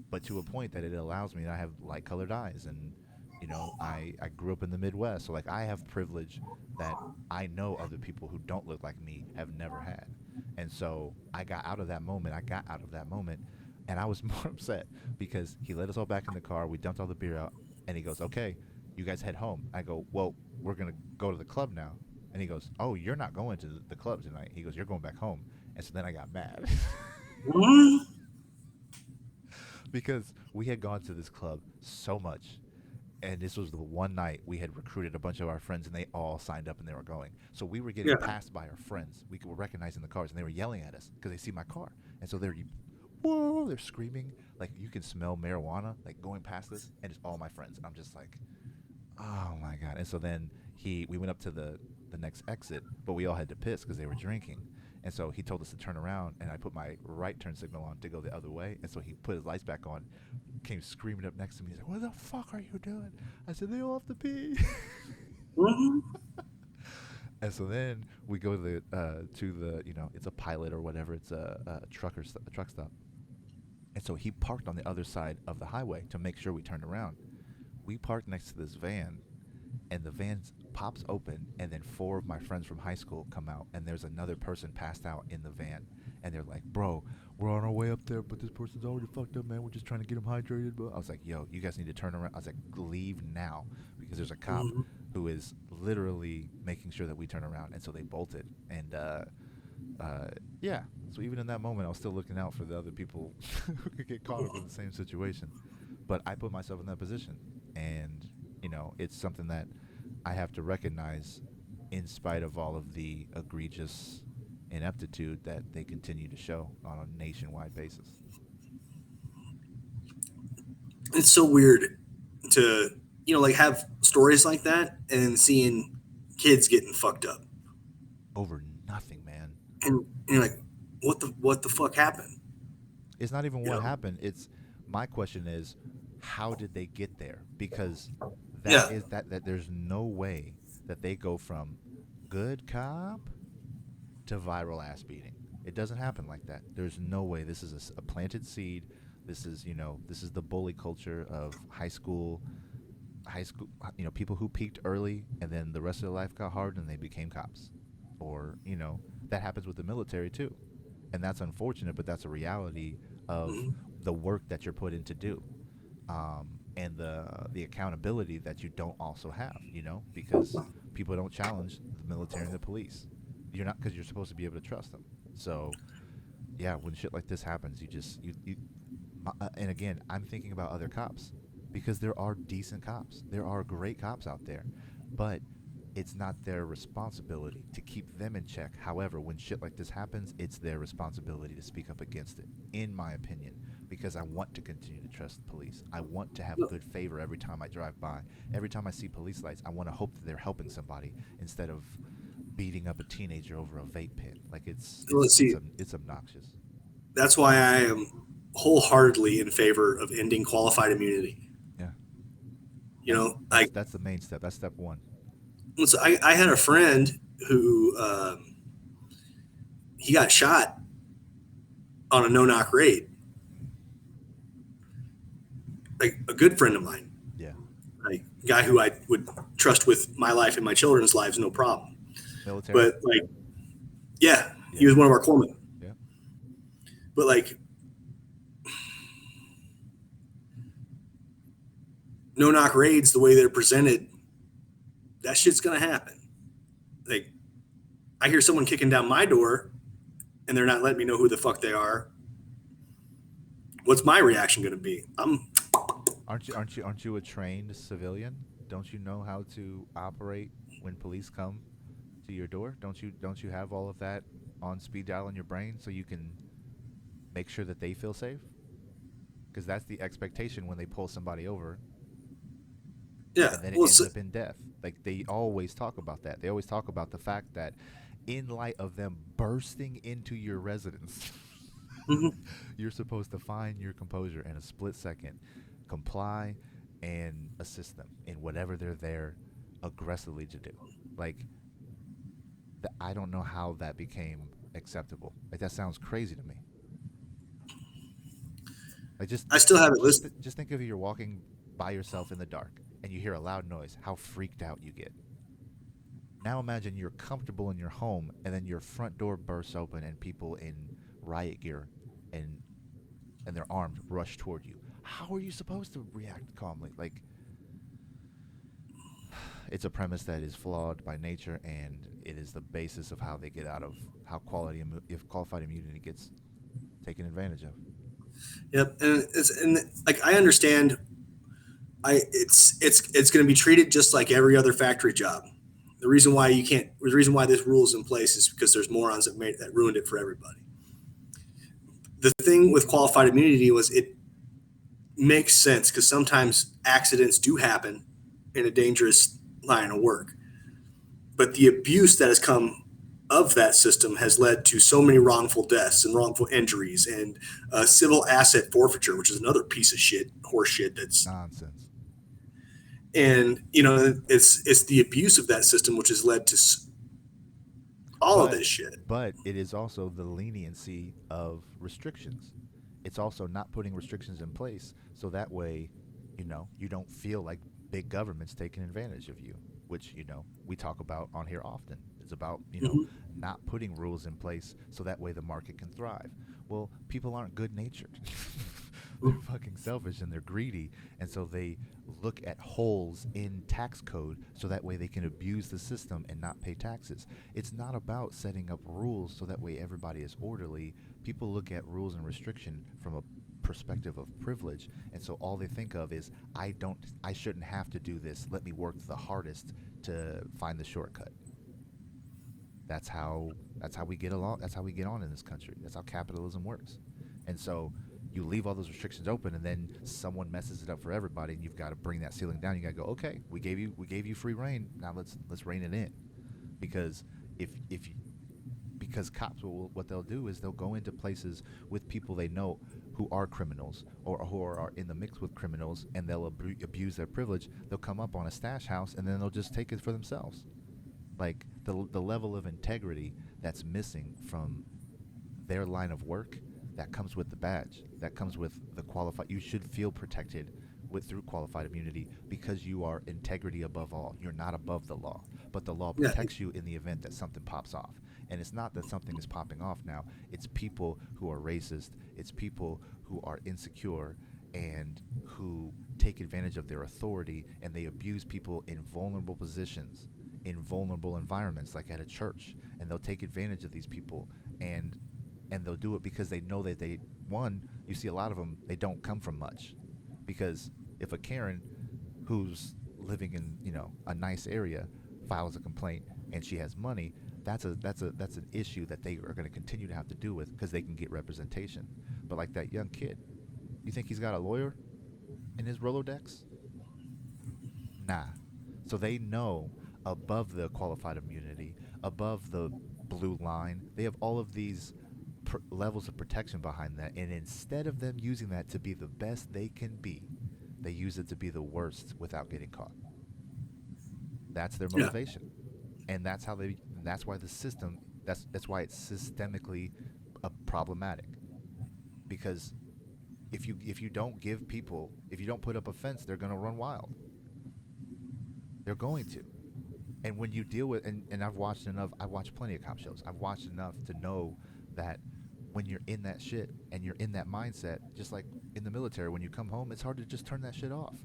but to a point that it allows me. I have light-colored eyes, and I grew up in the Midwest, so like I have privilege that I know other people who don't look like me have never had. And so I got out of that moment. And I was more upset because he let us all back in the car. We dumped all the beer out, and he goes, "Okay, you guys head home." I go, "Well, we're gonna go to the club now." And he goes, "Oh, you're not going to the club tonight." He goes, "You're going back home." And so then I got mad because we had gone to this club so much, and this was the one night we had recruited a bunch of our friends, and they all signed up and they were going. So we were getting passed by our friends. We were recognizing the cars, and they were yelling at us because they see my car. And so they're screaming, like you can smell marijuana, like going past this, and it's all my friends. And I'm just like, oh my God. And so then we went up to the next exit, but we all had to piss because they were drinking. And so he told us to turn around, and I put my right turn signal on to go the other way. And so he put his lights back on, came screaming up next to me. He's like, "What the fuck are you doing?" I said, "They all have to pee." Mhm. And so then we go to the it's a pilot or whatever. It's a truck stop. And so he parked on the other side of the highway to make sure we turned around. We parked next to this van, and the van pops open, and then four of my friends from high school come out, and there's another person passed out in the van, and they're like, "Bro, we're on our way up there, but this person's already fucked up, man. We're just trying to get him hydrated." But I was like, "Yo, you guys need to turn around." I was like, "Leave now," because there's a cop Mhm. who is literally making sure that we turn around, and so they bolted, and yeah. So even in that moment, I was still looking out for the other people who could get caught up in the same situation. But I put myself in that position, and it's something that I have to recognize, in spite of all of the egregious ineptitude that they continue to show on a nationwide basis. It's so weird to like have stories like that and seeing kids getting fucked up, Over nothing, man. and you're like, what the fuck happened? It's not even You what know? happened. It's my question is, how did they get there? Because Yeah. that there's no way that they go from good cop to viral ass beating. It doesn't happen like that. There's no way. This is a planted seed. This is the bully culture of high school, people who peaked early and then the rest of their life got hard and they became cops. Or, that happens with the military too. And that's unfortunate, but that's a reality of Mhm. the work that you're put in to do. And the accountability that you don't also have, because people don't challenge the military and the police. You're not, because you're supposed to be able to trust them. So yeah, when shit like this happens, you just you and again, I'm thinking about other cops, because there are decent cops. There are great cops out there, but it's not their responsibility to keep them in check. However, when shit like this happens, it's their responsibility to speak up against it, in my opinion, because I want to continue to trust the police. I want to have good favor every time I drive by. Every time I see police lights, I want to hope that they're helping somebody instead of beating up a teenager over a vape pen. Like Let's see. it's obnoxious. That's why I am wholeheartedly in favor of ending qualified immunity. Yeah. You That's know, that's that's the main step. That's step one. I had a friend who he got shot on a no knock raid. Mm. Like a good friend of mine, Yeah. like a guy who I would trust with my life and my children's lives, no problem. Military. But like, yeah, he Yeah. was one of our corpsmen. Yeah. But like, no knock raids, the way they're presented, that shit's gonna happen. Like, I hear someone kicking down my door, and they're not letting me know who the fuck they are. What's my reaction gonna be? Aren't you a trained civilian? Don't you know how to operate when police come to your door? Don't you have all of that on speed dial in your brain so you can make sure that they feel safe? Because that's the expectation when they pull somebody over, Yeah. and then it Well, ends up in death. Like, they always talk about that. They always talk about the fact that, in light of them bursting into your residence, mhm. you're supposed to find your composure in a split second, comply, and assist them in whatever they're there aggressively to do. Like, I don't know how that became acceptable. Like, that sounds crazy to me. Like, I still have it listed. just think of, you're walking by yourself in the dark and you hear a loud noise, how freaked out you get. Now imagine you're comfortable in your home and then your front door bursts open and people in riot gear and they're armed rush toward you. How are you supposed to react calmly? Like, it's a premise that is flawed by nature, and it is the basis of how they get out of how if qualified immunity gets taken advantage of. Yep, and like I understand, it's going to be treated just like every other factory job. The reason why this rule is in place is because there's morons that ruined it for everybody. The thing with qualified immunity was it makes sense because sometimes accidents do happen in a dangerous line of work, but the abuse that has come of that system has led to so many wrongful deaths and wrongful injuries and civil asset forfeiture, which is another piece of shit, horse shit. That's Nonsense. and it's the abuse of that system which has led to all of But this shit. but it is also the leniency of restrictions. It's also not putting restrictions in place so that way, you don't feel like big government's taking advantage of you, which, we talk about on here often. It's about, Mhm. not putting rules in place so that way the market can thrive. Well, people aren't good natured. They're fucking selfish and they're greedy, and so they look at holes in tax code so that way they can abuse the system and not pay taxes. It's not about setting up rules so that way everybody is orderly. People look at rules and restriction from a perspective of privilege, and so all they think of is I shouldn't have to do this. Let me work the hardest to find the shortcut. That's how we get along. That's how we get on in this country. That's how capitalism works. And so you leave all those restrictions open, and then someone messes it up for everybody, and you've got to bring that ceiling down. You got to go, okay, we gave you free reign. Now let's rein it in, because if you, because cops will, what they'll do is they'll go into places with people they know who are criminals or who are in the mix with criminals, and they'll abuse their privilege. They'll come up on a stash house, and then they'll just take it for themselves. Like the level of integrity that's missing from their line of work, that comes with the badge, that comes with the qualified. You should feel protected with through qualified immunity because you are integrity above all. You're not above the law, but the law Yeah, protects you in the event that something pops off. And it's not that something is popping off now. It's people who are racist. It's people who are insecure and who take advantage of their authority, and they abuse people in vulnerable positions, in vulnerable environments like at a church, and they'll take advantage of these people, and they'll do it because they know that you see a lot of them, they don't come from much. Because if a Karen who's living in, a nice area files a complaint and she has money, that's an issue that they are going to continue to have to deal with because they can get representation. But like that young kid, you think he's got a lawyer in his Rolodex? Nah. So they know above the qualified immunity, above the blue line, they have all of these levels of protection behind that. And instead of them using that to be the best they can be, they use it to be the worst without getting caught. That's their yeah, motivation. And that's why the system, that's why it's systemically problematic. Because if you don't give people, if you don't put up a fence, they're going to run wild. They're going to. And when you deal with, and I've watched plenty of cop shows. I've watched enough to know that when you're in that shit and you're in that mindset, just like in the military, when you come home, it's hard to just turn that shit off.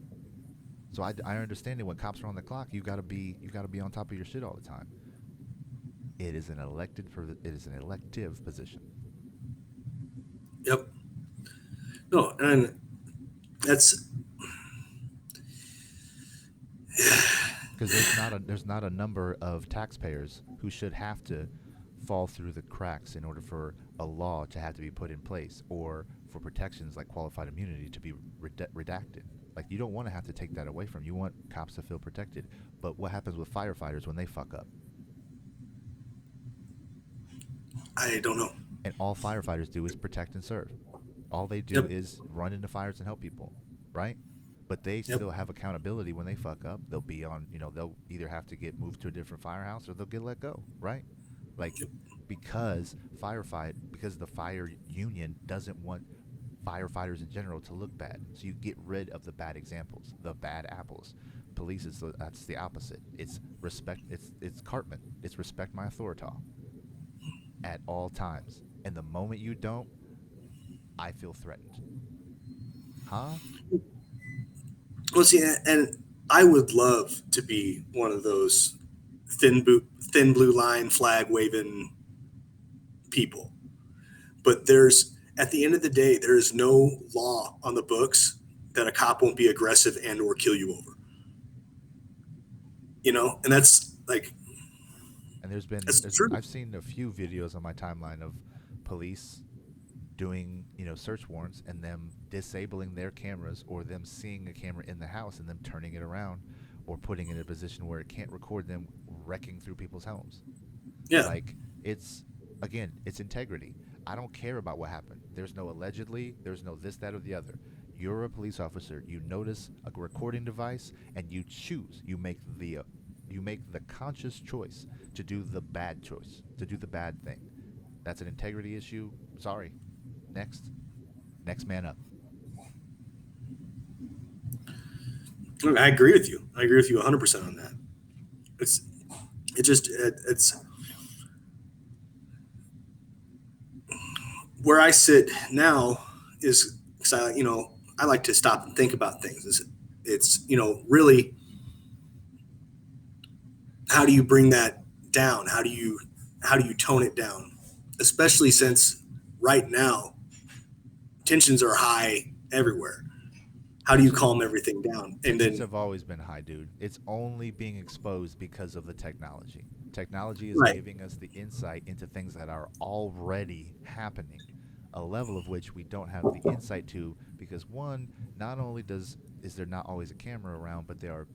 So I understand it when cops are on the clock, you got to be on top of your shit all the time. It is an elective position. yep. No, and that's Because there's not a number of taxpayers who should have to fall through the cracks in order for a law to have to be put in place, or for protections like qualified immunity to be redacted. Like, you don't want to have to take that away from you. You want cops to feel protected. But what happens with firefighters when they fuck up? I don't know. And all firefighters do is protect and serve. All they do Yep, is run into fires and help people, right? But they yep, still have accountability when they fuck up. They'll be on, they'll either have to get moved to a different firehouse or they'll get let go, right? Like, yep. because the fire union doesn't want firefighters in general to look bad. So you get rid of the bad examples, the bad apples. Police that's the opposite. It's respect. It's Cartman. It's respect my authority at all times. And the moment you don't, I feel threatened. Huh? Well, see, and I would love to be one of those thin blue line flag waving people. But there's at the end of the day, there is no law on the books that a cop won't be aggressive and or kill you over. And that's like And there's been that's there's true. I've seen a few videos on my timeline of police doing, search warrants and them disabling their cameras, or them seeing a camera in the house and them turning it around, or putting it in a position where it can't record them wrecking through people's homes. Yeah, Like, It's, again, it's integrity. I don't care about what happened. There's no allegedly, there's no this, that, or the other. You're a police officer. You notice a recording device and you choose. You make the conscious choice to do the bad choice, to do the bad thing. That's an integrity issue. Sorry. Next. Next man up. I agree with you. I agree with you 100% on that. It's it's where I sit now is because I like to stop and think about things. It's really, how do you bring that down? How do you tone it down? Especially since right now tensions are high everywhere. How do you calm everything down? And Tensions then have always been high, dude. It's only being exposed because of the technology. Technology is right, giving us the insight into things that are already happening, a level of which we don't have the insight to because one, not only is there not always a camera around, but there are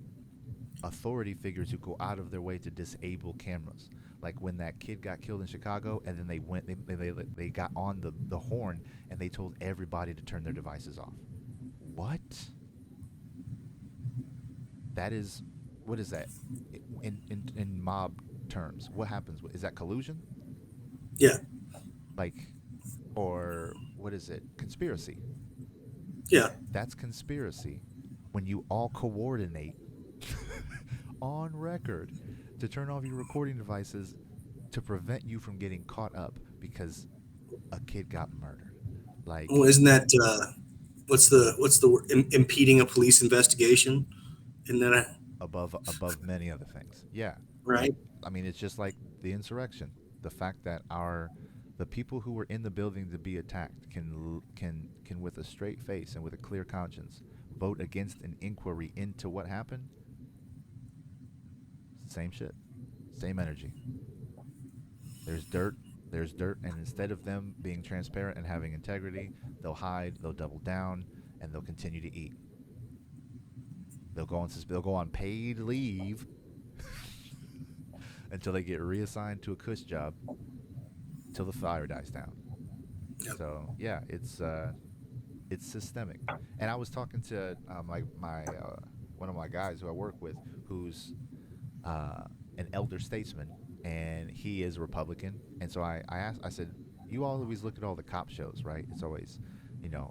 authority figures who go out of their way to disable cameras. Like when that kid got killed in Chicago, and then they got on the horn and they told everybody to turn their devices off. What? That is, what is that? In mob terms, what happens? Is that collusion? yeah, Like, or what is it? Conspiracy. yeah. That's conspiracy. When you all coordinate on record to turn off your recording devices to prevent you from getting caught up because a kid got murdered. Like, Well, isn't that what's the word? Impeding a police investigation? Isn't that above many other things. Yeah. right? I mean, it's just like the insurrection. The fact that the people who were in the building to be attacked can with a straight face and with a clear conscience vote against an inquiry into what happened. Same shit. Same energy. There's dirt. There's dirt, and instead of them being transparent and having integrity, they'll hide, they'll double down, and they'll continue to eat. They'll go on paid leave until they get reassigned to a cush job till the fire dies down. Yep. So yeah, it's systemic. And I was talking to my one of my guys who I work with, who's an elder statesman, and he is a Republican. And so I asked, I said, you always look at all the cop shows, right? It's always,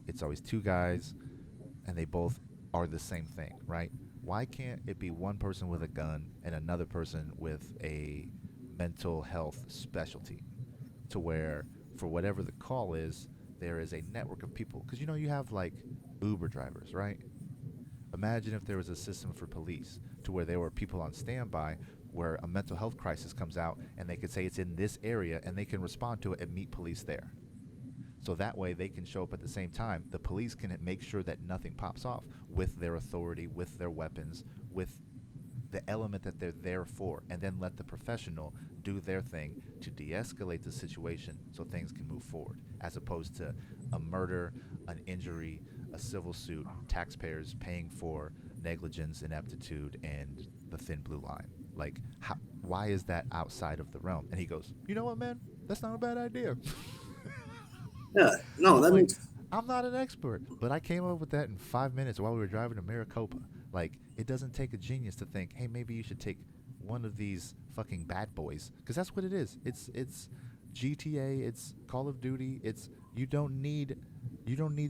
it's always two guys, and they both are the same thing, right? Why can't it be one person with a gun and another person with a mental health specialty, to where, for whatever the call is, there is a network of people? Because you have like Uber drivers, right? Imagine if there was a system for police to where there were people on standby where a mental health crisis comes out and they could say it's in this area and they can respond to it and meet police there. So that way they can show up at the same time. The police can make sure that nothing pops off with their authority, with their weapons, with the element that they're there for, and then let the professional do their thing to de-escalate the situation so things can move forward, as opposed to a murder, an injury, a civil suit, taxpayers paying for negligence, ineptitude, and the thin blue line. Like, why is that outside of the realm? And he goes, you know what, man? That's not a bad idea. Yeah, no, that Like, makes I'm not an expert, but I came up with that in 5 minutes while we were driving to Maricopa. Like, it doesn't take a genius to think, hey, maybe you should take one of these fucking bad boys, because that's what it is. It's GTA, it's Call of Duty. It's you don't need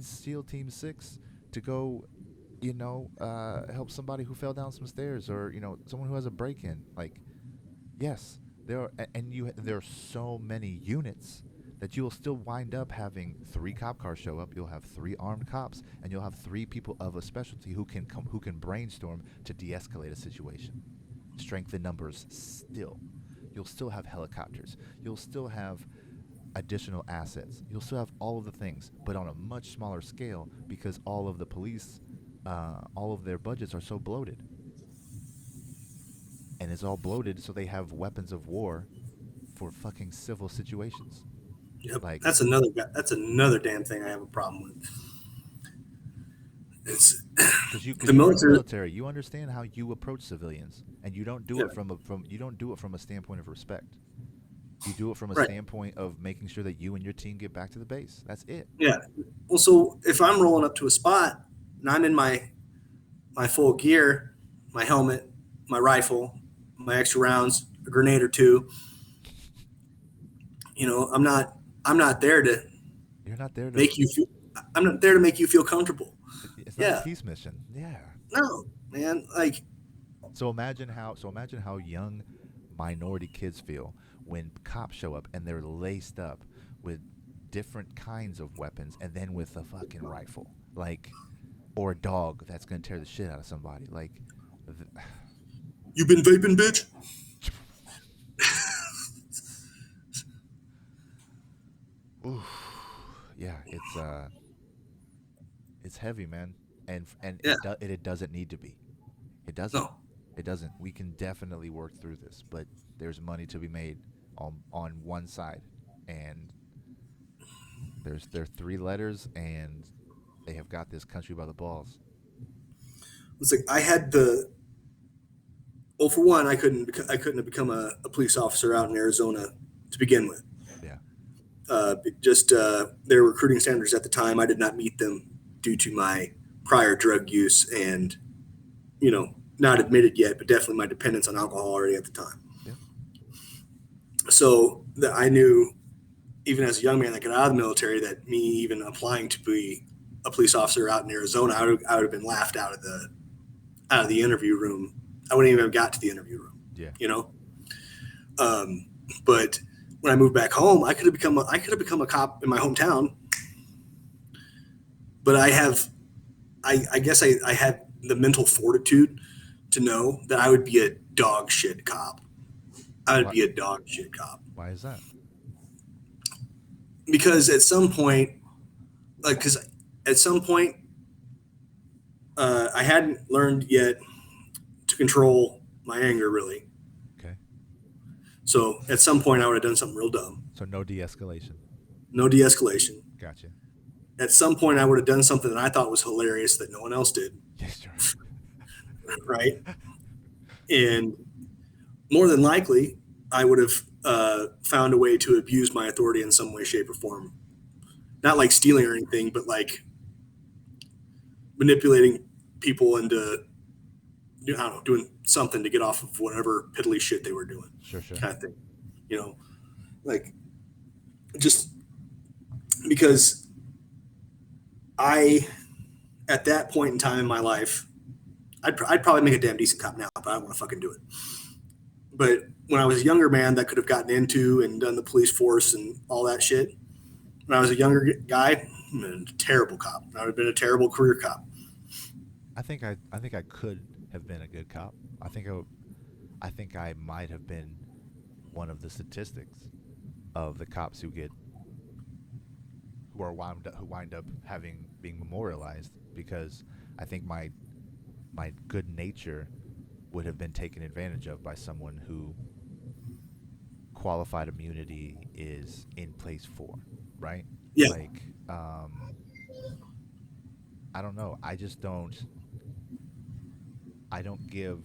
SEAL Team 6 to go, help somebody who fell down some stairs, or someone who has a break-in. Like, yes, there are so many units that you'll still wind up having 3 cop cars show up. You'll have 3 armed cops, and you'll have 3 people of a specialty who can brainstorm to de-escalate a situation. Strength in numbers still. You'll still have helicopters. You'll still have additional assets. You'll still have all of the things, but on a much smaller scale, because all of the police, all of their budgets are so bloated. And it's all bloated so they have weapons of war for fucking civil situations. Yep. Like, That's another damn thing I have a problem with. It's because the you're in the military. military, you understand how you approach civilians, and you don't do Yeah, it from a standpoint of respect. You do it from a Right. standpoint of making sure that you and your team get back to the base. That's it. Yeah. Well, so if I'm rolling up to a spot and I'm in my full gear, my helmet, my rifle, my extra rounds, a grenade or two, I'm not there to You're not there to. make you feel. I'm not there to make you feel comfortable. It's not a Yeah. peace mission. Yeah. No, man. Like, So imagine how. So imagine how young minority kids feel when cops show up and they're laced up with different kinds of weapons and then with a fucking rifle, like, or a dog that's gonna tear the shit out of somebody. Like, you been vaping, bitch? oof, yeah, it's heavy, man, and Yeah. it doesn't need to be. It doesn't. No. It doesn't. We can definitely work through this, but there's money to be made on one side, and there are three letters, and they have got this country by the balls. It's like I had the. Well, for one, I couldn't have become a police officer out in Arizona to begin with. Yeah. Just their recruiting standards at the time, I did not meet them due to my prior drug use and, not admitted yet, but definitely my dependence on alcohol already at the time. Yeah. So I knew, even as a young man that got out of the military, that me even applying to be a police officer out in Arizona, I would have been laughed out of the interview room. I wouldn't even have got to the interview room. Yeah. But when I moved back home, I could have become a cop in my hometown. But I guess I had the mental fortitude to know that I would be a dog shit cop. I would be a dog shit cop. Why is that? Because at some point, I hadn't learned yet to control my anger, really. Okay. So at some point, I would have done something real dumb. So no de-escalation. No de-escalation. Gotcha. At some point, I would have done something that I thought was hilarious that no one else did. Yes, sir. Right? And more than likely, I would have found a way to abuse my authority in some way, shape, or form. Not like stealing or anything, but like manipulating people into, I don't know, doing something to get off of whatever piddly shit they were doing. Sure. Kind of thing. Like, just because at that point in time in my life, I'd probably make a damn decent cop now, but I don't want to fucking do it. But when I was a younger man that could have gotten into and done the police force and all that shit, when I was a younger guy, I'm a terrible cop. I would have been a terrible career cop. I think I could have been a good cop. I think I might have been one of the statistics of the cops who wind up being memorialized, because I think my good nature would have been taken advantage of by someone who qualified immunity is in place for, right? Yeah. Like, I don't know. I don't give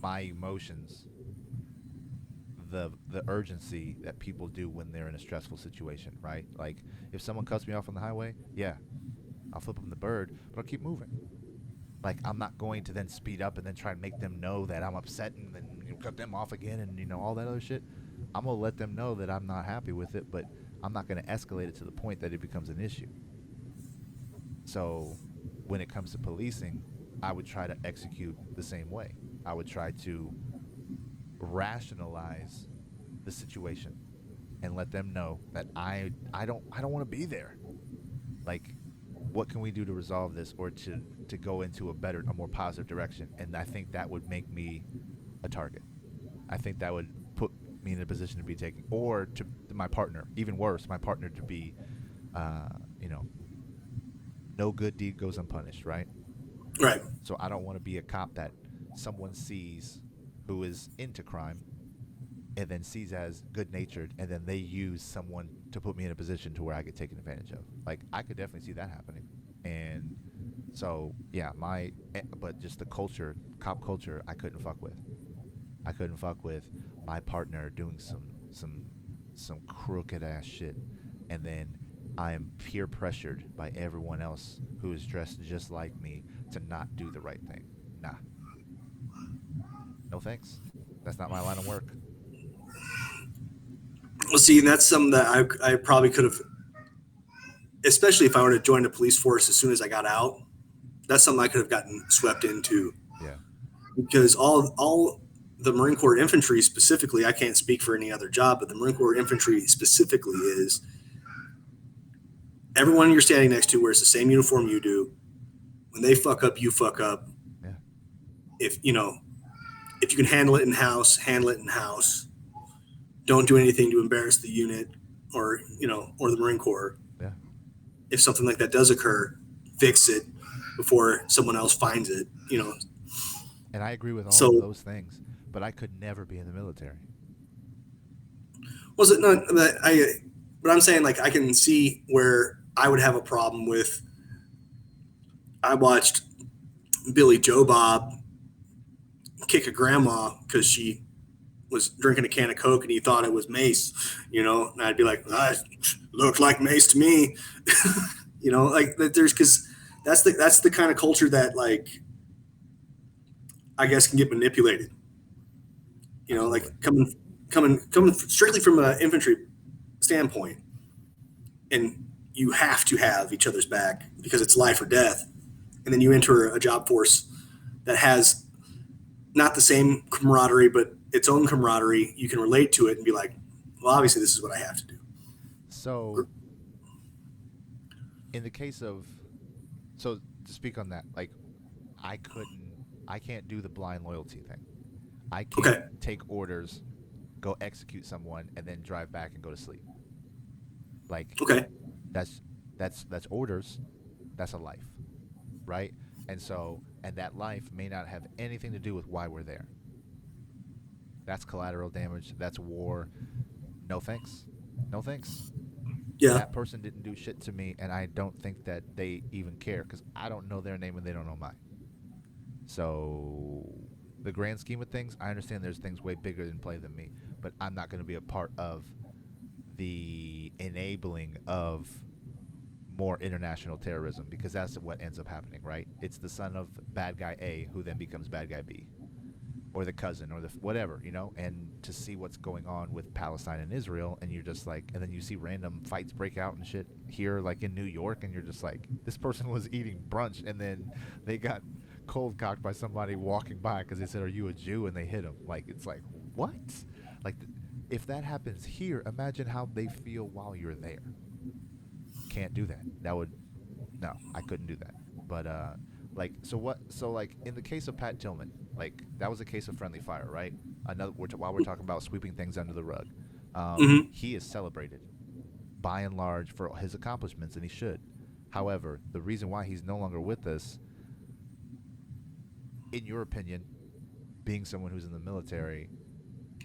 my emotions the urgency that people do when they're in a stressful situation, right? Like, if someone cuts me off on the highway, yeah, I'll flip them the bird, but I'll keep moving. Like, I'm not going to then speed up and then try and make them know that I'm upset and then cut them off again and all that other shit. I'm going to let them know that I'm not happy with it, but I'm not going to escalate it to the point that it becomes an issue. So when it comes to policing, I would try to execute the same way. I would try to rationalize the situation and let them know that I don't want to be there. Like, what can we do to resolve this, or to go into a more positive direction? And I think that would make me a target. I think that would put me in a position to be taken, or to my partner, even worse, my partner to be, no good deed goes unpunished, right? Right. So I don't want to be a cop that someone sees who is into crime and then sees as good-natured, and then they use someone to put me in a position to where I get taken advantage of. Like, I could definitely see that happening. And so, yeah, but just the culture, cop culture, I couldn't fuck with. my partner doing some crooked ass shit, and then I am peer pressured by everyone else who is dressed just like me to not do the right thing. Nah, no thanks. That's not my line of work. Well, see, and that's something that I probably could have, especially if I were to join the police force as soon as I got out. That's something I could have gotten swept into, Yeah, because all the Marine Corps infantry specifically, I can't speak for any other job, but the Marine Corps infantry specifically is everyone you're standing next to wears the same uniform you do. When they fuck up, you fuck up. yeah, If if you can handle it in house, handle it in house. Don't do anything to embarrass the unit or or the Marine Corps. yeah. If something like that does occur, fix it before someone else finds it. And I agree with all of So those things, but I could never be in the military. was it not that but I'm saying, like, I can see where I would have a problem with. I watched Billy Joe Bob kick a grandma because she was drinking a can of Coke and he thought it was mace, and I'd be like, it looked like mace to me. Like that. Because that's the kind of culture that, like, I guess can get manipulated. Absolutely. Like coming strictly from an infantry standpoint, and you have to have each other's back because it's life or death. And then you enter a job force that has not the same camaraderie, but its own camaraderie. You can relate to it and be like, well, obviously this is what I have to do. So, in the case of, so to speak on that, like, I couldn't, I can't do the blind loyalty thing. I can't Okay. take orders, go execute someone, and then drive back and go to sleep. Like, Okay. that's that's orders. That's a life, right? And that life may not have anything to do with why we're there. That's collateral damage. That's war. No thanks. No thanks. Yeah. That person didn't do shit to me, and I don't think that they even care because I don't know their name and they don't know mine. So, the grand scheme of things, I understand there's things way bigger in play than me, but I'm not going to be a part of the enabling of more international terrorism because that's what ends up happening, right? It's the son of bad guy A who then becomes bad guy B, or the cousin, or the whatever, and to see what's going on with Palestine and Israel, and you're just like, and then you see random fights break out and shit here, like in New York, and you're just like, this person was eating brunch, and then they got cold cocked by somebody walking by because they said, "Are you a Jew?" and they hit him. Like, it's like, what? Like, if that happens here, imagine how they feel while you're there. Can't do that. That would, no, I couldn't do that. But like, so what? So like, in the case of Pat Tillman, like that was a case of friendly fire, right? Another while we're talking about sweeping things under the rug, Hmm. he is celebrated by and large for his accomplishments, and he should. However, the reason why he's no longer with us, in your opinion, being someone who's in the military,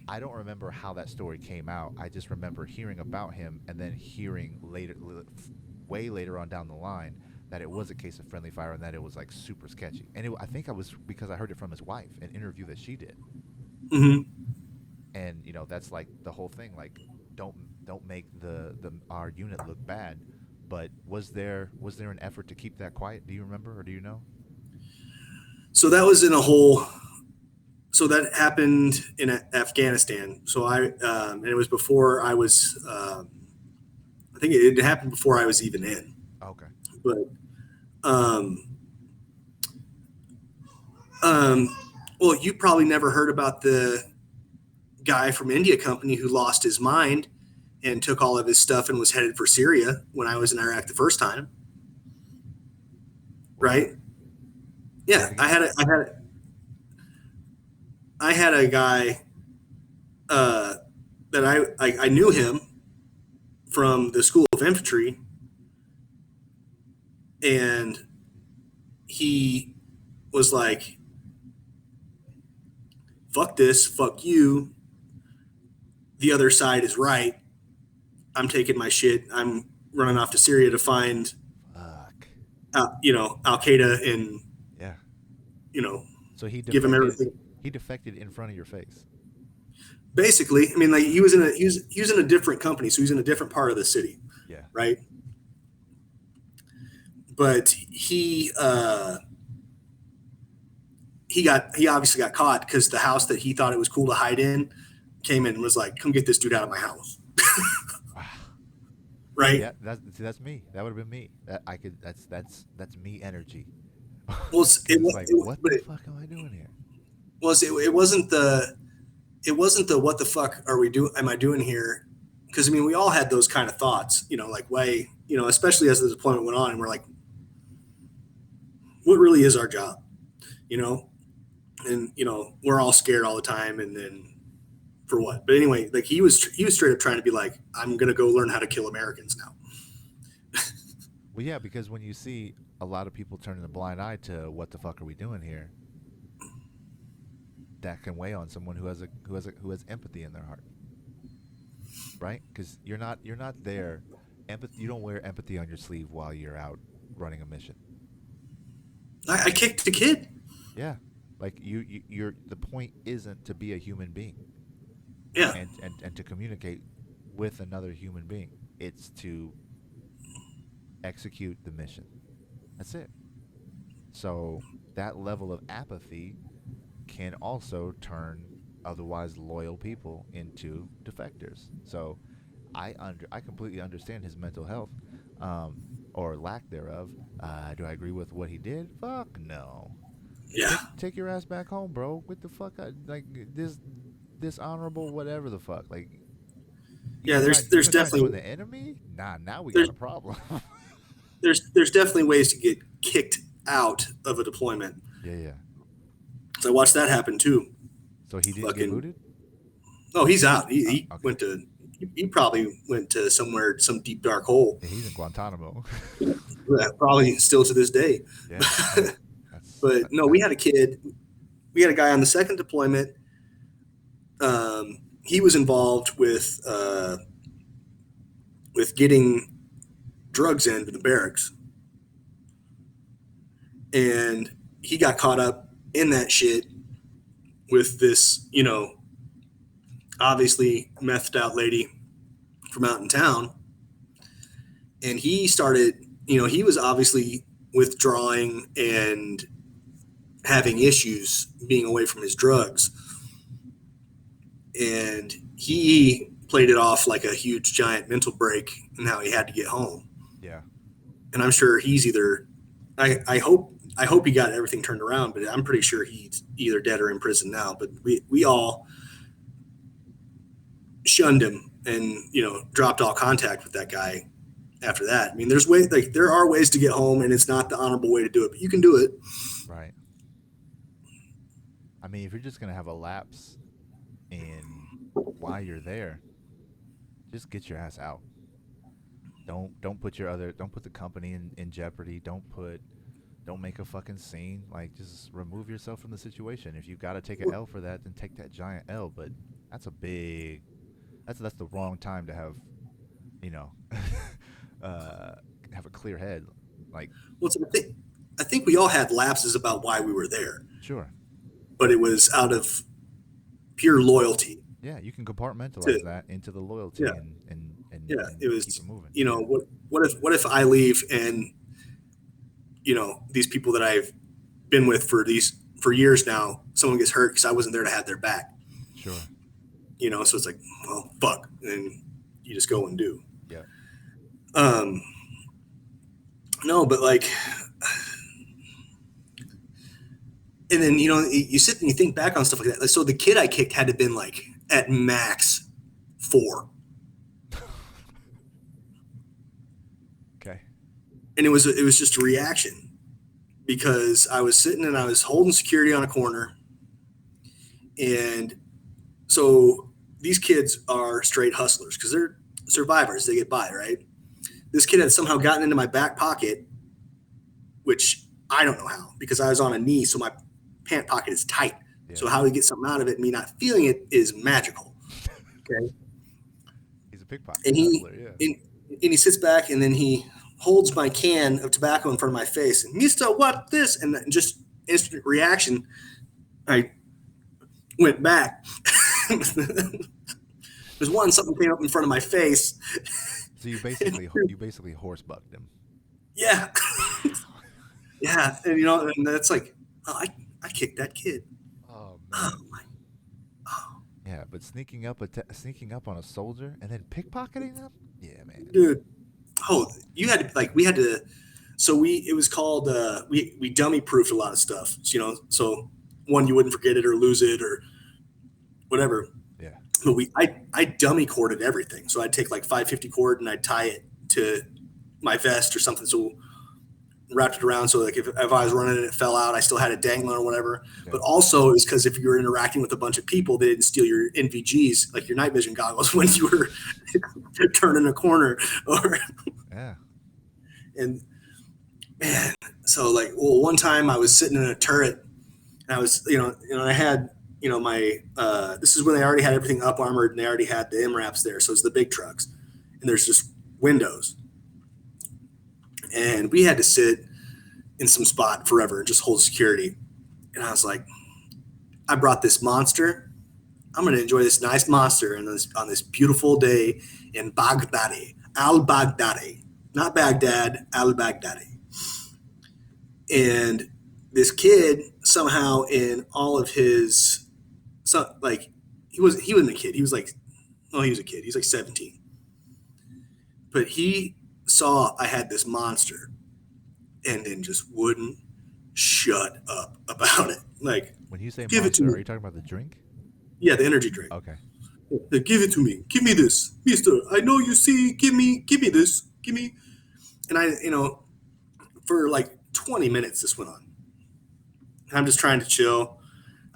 I don't remember how that story came out. I just remember hearing about him and then hearing later, way later on down the line, that it was a case of friendly fire and that it was like super sketchy. And I think I was because I heard it from his wife, an interview that she did. Hmm. And that's like the whole thing. Like, don't don't make the our unit look bad. But was there an effort to keep that quiet? Do you remember or do you know? So that was in a whole. So that happened in Afghanistan. So and it was before I was. I think it happened before I was even in. Okay. But um, um, well, you probably never heard about the guy from India Company who lost his mind and took all of his stuff and was headed for Syria when I was in Iraq the first time, What's right? that? Say it Yeah, again. I had a guy uh, that I knew him from the School of Infantry, and he was like, "Fuck this, fuck you. The other side is right. I'm taking my shit. I'm running off to Syria to find, Fuck. Al Qaeda and Yeah. you know, So he give him defected. everything." He defected in front of your face. basically, I mean, like he was in a different company, so he's in a different part of the city, Yeah. right? But he obviously got caught because the house that he thought it was cool to hide in came in and was like, "Come get this dude out of my house." Right? Yeah, that's me. That would have been me. That I could. That's me energy. Well, It's like, what the fuck am I doing here? Well, it wasn't the what the fuck are we doing? Am I doing here? Because I mean, we all had those kind of thoughts, like especially as the deployment went on, and we're like, what really is our job, And we're all scared all the time, and then for what? But anyway, like he was straight up trying to be like, I'm gonna go learn how to kill Americans now. Well, yeah, because when you see a lot of people turning a blind eye to what the fuck are we doing here, that can weigh on someone who has empathy in their heart, right? Because you're not there. Empathy. You don't wear empathy on your sleeve while you're out running a mission. I kicked a kid. Yeah, like you're. The point isn't to be a human being. Yeah. And to communicate with another human being. It's to execute the mission. That's it. So that level of apathy can also turn otherwise loyal people into defectors. So I completely understand his mental health, or lack thereof. Do I agree with what he did? Fuck no. Yeah. Take your ass back home, bro. What the fuck? Like this dishonorable whatever the fuck. Like, yeah, there's definitely the enemy. Nah, now we got a problem. there's definitely ways to get kicked out of a deployment. Yeah. So I watched that happen too. So he didn't get booted? Oh, he's out. He okay. went to. He probably went to somewhere, some deep dark hole. Yeah, he's in Guantanamo. Probably still to this day. Yeah, but no, we had a kid. We had a guy on the second deployment. He was involved with getting drugs into the barracks, and he got caught up in that shit with this, obviously methed out lady from out in town. And he started, he was obviously withdrawing and having issues being away from his drugs. And he played it off like a huge giant mental break and how he had to get home. Yeah. And I'm sure he's either, I hope he got everything turned around, but I'm pretty sure he's either dead or in prison now. But we all shunned him and, dropped all contact with that guy after that. I mean, there are ways to get home, and it's not the honorable way to do it, but you can do it. Right. I mean, if you're just going to have a lapse in why you're there, just get your ass out. Don't put the company in jeopardy. Don't make a fucking scene. Like, just remove yourself from the situation. If you got to take an L for that, then take that giant L. But that's that's the wrong time to have, have a clear head. Like, well, I think we all had lapses about why we were there. Sure. But it was out of pure loyalty. Yeah, you can compartmentalize that into the loyalty and it was, keep it moving. What if I leave and, these people that I've been with for years now, someone gets hurt because I wasn't there to have their back. Sure. So it's like, well, fuck. And you just go and do. Yeah. No, but like, and then, you sit and you think back on stuff like that. So the kid I kicked had to have been like at max 4. Okay. And it was just a reaction because I was sitting and I was holding security on a corner. And so these kids are straight hustlers because they're survivors. They get by, right? This kid had somehow gotten into my back pocket, which I don't know how, because I was on a knee, so my pant pocket is tight. Yeah. So how he gets something out of it, me not feeling it, is magical. Okay. He's a pickpocket. And he sits back and then he holds my can of tobacco in front of my face and Mr. What this? And just instant reaction. I went back There's one, something came up in front of my face. So you basically horse bucked him. Yeah. Yeah. And, and that's like, oh, I kicked that kid. Oh Oh, man. my. Oh, Yeah, but sneaking up on a soldier and then pickpocketing them? Yeah, man. dude. Oh, you had to, like, we had to, so it was called, we dummy proofed a lot of stuff, so one, you wouldn't forget it or lose it or whatever. Yeah. But I dummy corded everything. So I'd take like 550 cord and I'd tie it to my vest or something. So wrapped it around. So like if I was running and it fell out, I still had it dangling or whatever. Yeah. But also it's because if you were interacting with a bunch of people, they didn't steal your NVGs, like your night vision goggles when you were turning a corner or, Yeah. and man, so like, well, one time I was sitting in a turret and I was, I had, my, this is when they already had everything up armored and they already had the MRAPs there. So it's the big trucks and there's just windows. And we had to sit in some spot forever and just hold security. And I was like, I brought this monster. I'm going to enjoy this nice monster on this beautiful day in Baghdadi, al-Baghdadi, not Baghdad, al-Baghdadi. And this kid somehow in all of his, he wasn't a kid. He was like, oh, he was a kid. He's like 17. But he saw I had this monster and then just wouldn't shut up about it. Like, When you say give it to monster, me. are you talking about the drink? Yeah, the energy drink. Okay. Like, give it to me. Give me this, mister. I know you see. Give me this. Give me. And I, for like 20 minutes this went on. And I'm just trying to chill.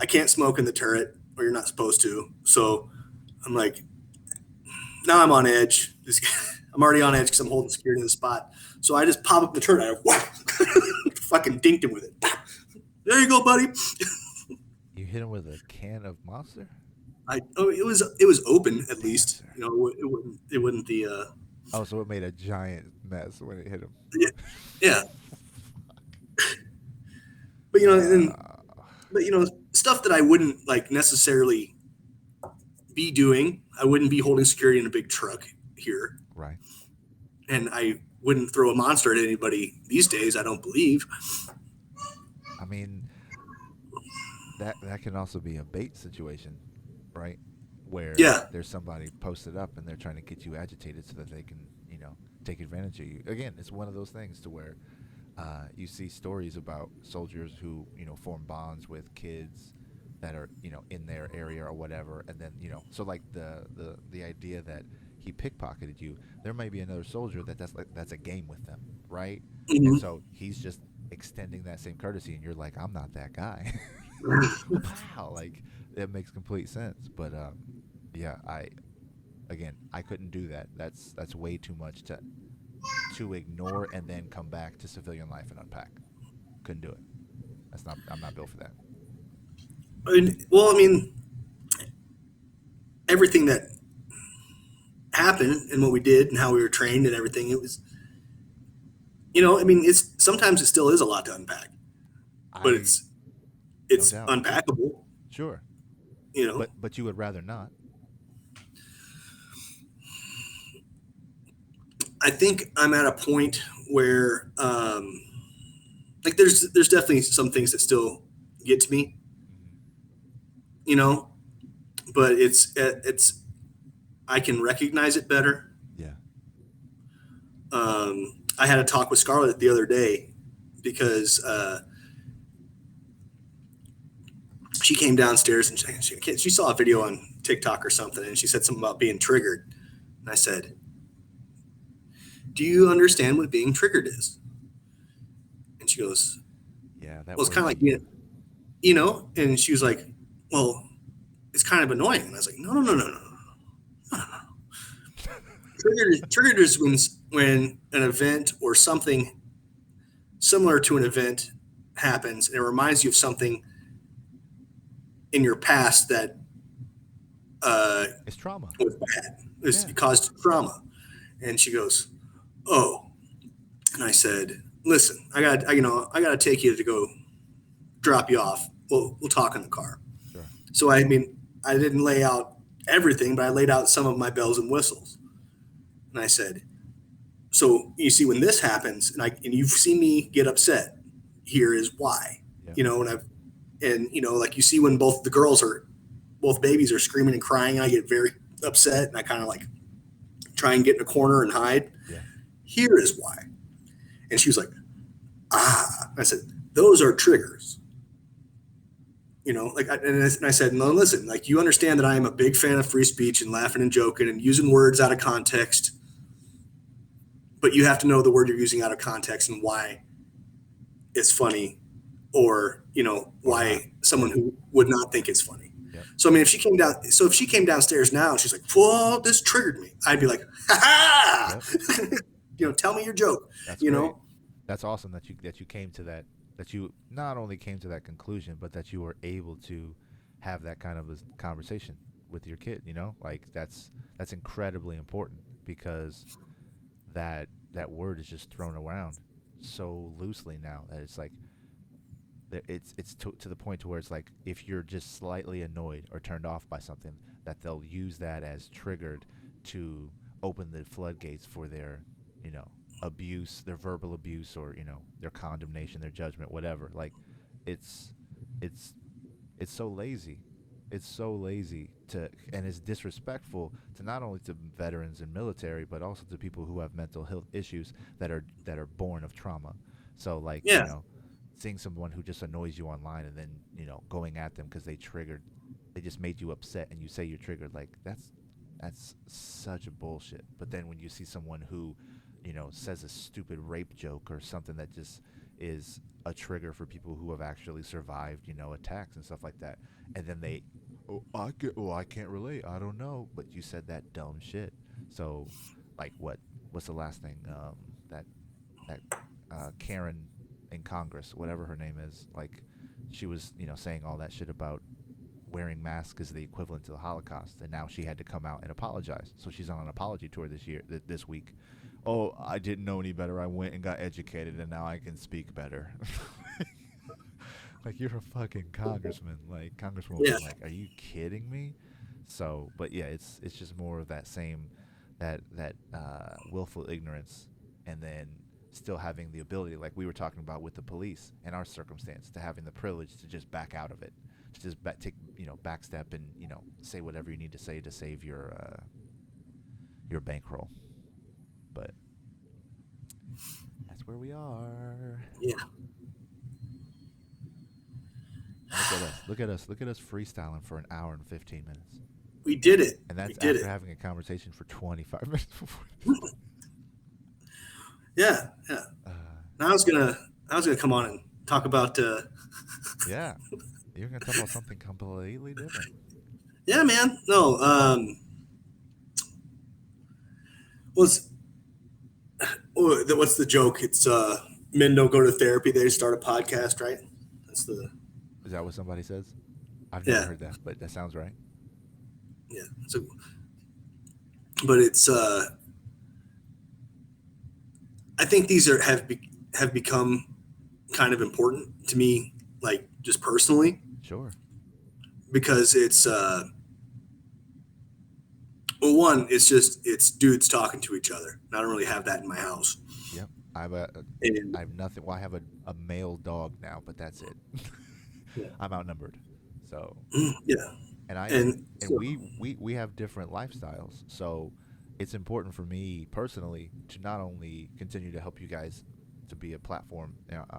I can't smoke in the turret, or you're not supposed to. So I'm like, now I'm on edge. I'm already on edge because I'm holding security in the spot. So I just pop up the turret. Fucking dinked him with it. There you go, buddy. You hit him with a can of Monster? It was open at least. It wouldn't the Oh, so it made a giant mess when it hit him. yeah. But stuff that I wouldn't like necessarily be doing. I wouldn't be holding security in a big truck here. Right. And I wouldn't throw a monster at anybody these days, I don't believe. I mean, that can also be a bait situation, right? Where there's somebody posted up and they're trying to get you agitated so that they can, take advantage of you. Again, it's one of those things to where you see stories about soldiers who, form bonds with kids that are, in their area or whatever. And then, so like the idea that he pickpocketed you, there may be another soldier that's a game with them, right? Mm-hmm. And so he's just extending that same courtesy, and you're like, I'm not that guy. Wow, like it makes complete sense. But yeah, I couldn't do that. That's way too much to ignore and then come back to civilian life and unpack. Couldn't do it. I'm not built for that. Everything that happened and what we did and how we were trained and everything, it was, it's sometimes it still is a lot to unpack, but it's no doubt. unpackable. Sure. But you would rather not. I think I'm at a point where, there's definitely some things that still get to me, but it's I can recognize it better. Yeah. I had a talk with Scarlett the other day because she came downstairs and she saw a video on TikTok or something, and she said something about being triggered. And I said, do you understand what being triggered is? And she goes, yeah, well, it's kind of like, and she was like, well, it's kind of annoying. And I was like, no. Triggered is when an event or something similar to an event happens and it reminds you of something in your past that it's trauma. Was bad. It caused trauma. And she goes, oh. And I said, listen, I got to take you to go drop you off. We'll talk in the car. Sure. So I I didn't lay out everything, but I laid out some of my bells and whistles. And I said, so you see, when this happens, and you've seen me get upset, here is why. Yeah. Like you see when both babies are screaming and crying, I get very upset, and I kind of like try and get in a corner and hide. Yeah. Here is why. And she was like, I said, those are triggers. And I said, no, listen, like, you understand that I am a big fan of free speech and laughing and joking and using words out of context, but you have to know the word you're using out of context and why it's funny, or, why someone who would not think it's funny. Yep. So, I mean, if she came downstairs now and she's like, whoa, this triggered me, I'd be like, ha ha, Yep. Tell me your joke. That's great. That's awesome that you came to that you not only came to that conclusion, but that you were able to have that kind of a conversation with your kid. Like that's incredibly important, because that word is just thrown around so loosely now that it's like it's to the point to where it's like, if you're just slightly annoyed or turned off by something, that they'll use that as triggered to open the floodgates for their abuse, their verbal abuse, or their condemnation, their judgment, whatever. Like it's so lazy. It's so lazy and it's disrespectful to not only to veterans and military, but also to people who have mental health issues that are born of trauma. So like, seeing someone who just annoys you online and then, going at them because they just made you upset, and you say you're triggered, like that's such a bullshit. But then when you see someone who, says a stupid rape joke or something that just is a trigger for people who have actually survived, attacks and stuff like that, and then they, I can't relate, I don't know, but you said that dumb shit. So, like, what's the last thing? That Karen in Congress, whatever her name is, like, she was, saying all that shit about wearing masks is the equivalent to the Holocaust, and now she had to come out and apologize. So she's on an apology tour this week. Oh, I didn't know any better. I went and got educated, and now I can speak better. Like, you're a fucking congressman, like congresswoman. Yeah. Like, are you kidding me? So, but yeah, it's just more of that same that willful ignorance, and then still having the ability, like we were talking about with the police in our circumstance, to having the privilege to just back out of it, to just backstep and say whatever you need to say to save your bankroll. But that's where we are. Yeah. Look at us freestyling for an hour and 15 minutes. We did it. And that's after having a conversation for 25 minutes before. Yeah. Now I was gonna come on and talk about. Yeah, you're gonna talk about something completely different. Yeah, man. No. What's the joke? It's men don't go to therapy; they start a podcast, right? That's the. Is that what somebody says? I've never heard that, but that sounds right. Yeah. So, but it's. I think these have become kind of important to me, like, just personally. Sure. Because it's one, it's dudes talking to each other. And I don't really have that in my house. Yep. I have nothing. Well, I have a male dog now, but that's it. Yeah. I'm outnumbered. So yeah. And we have different lifestyles. So it's important for me personally to not only continue to help you guys to be a platform,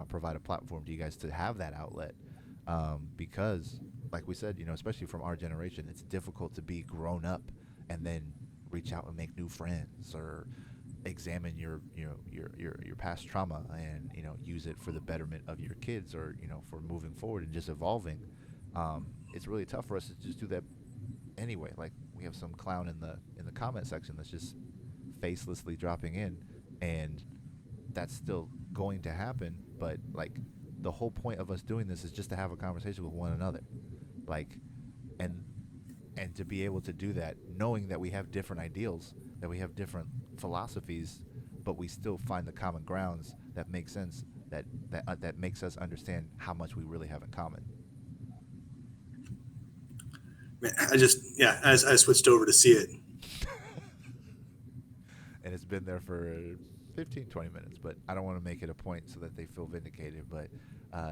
provide a platform to you guys to have that outlet, because, like we said, especially from our generation, it's difficult to be grown up and then reach out and make new friends, or examine your past trauma and use it for the betterment of your kids, or for moving forward and just evolving. It's really tough for us to just do that anyway. Like, we have some clown in the comment section that's just facelessly dropping in, and that's still going to happen. But, like, the whole point of us doing this is just to have a conversation with one another, like, and to be able to do that, knowing that we have different ideals, that we have different philosophies, but we still find the common grounds that make sense, that makes us understand how much we really have in common. Man, I switched over to see it. And it's been there for 15, 20 minutes, but I don't want to make it a point so that they feel vindicated. But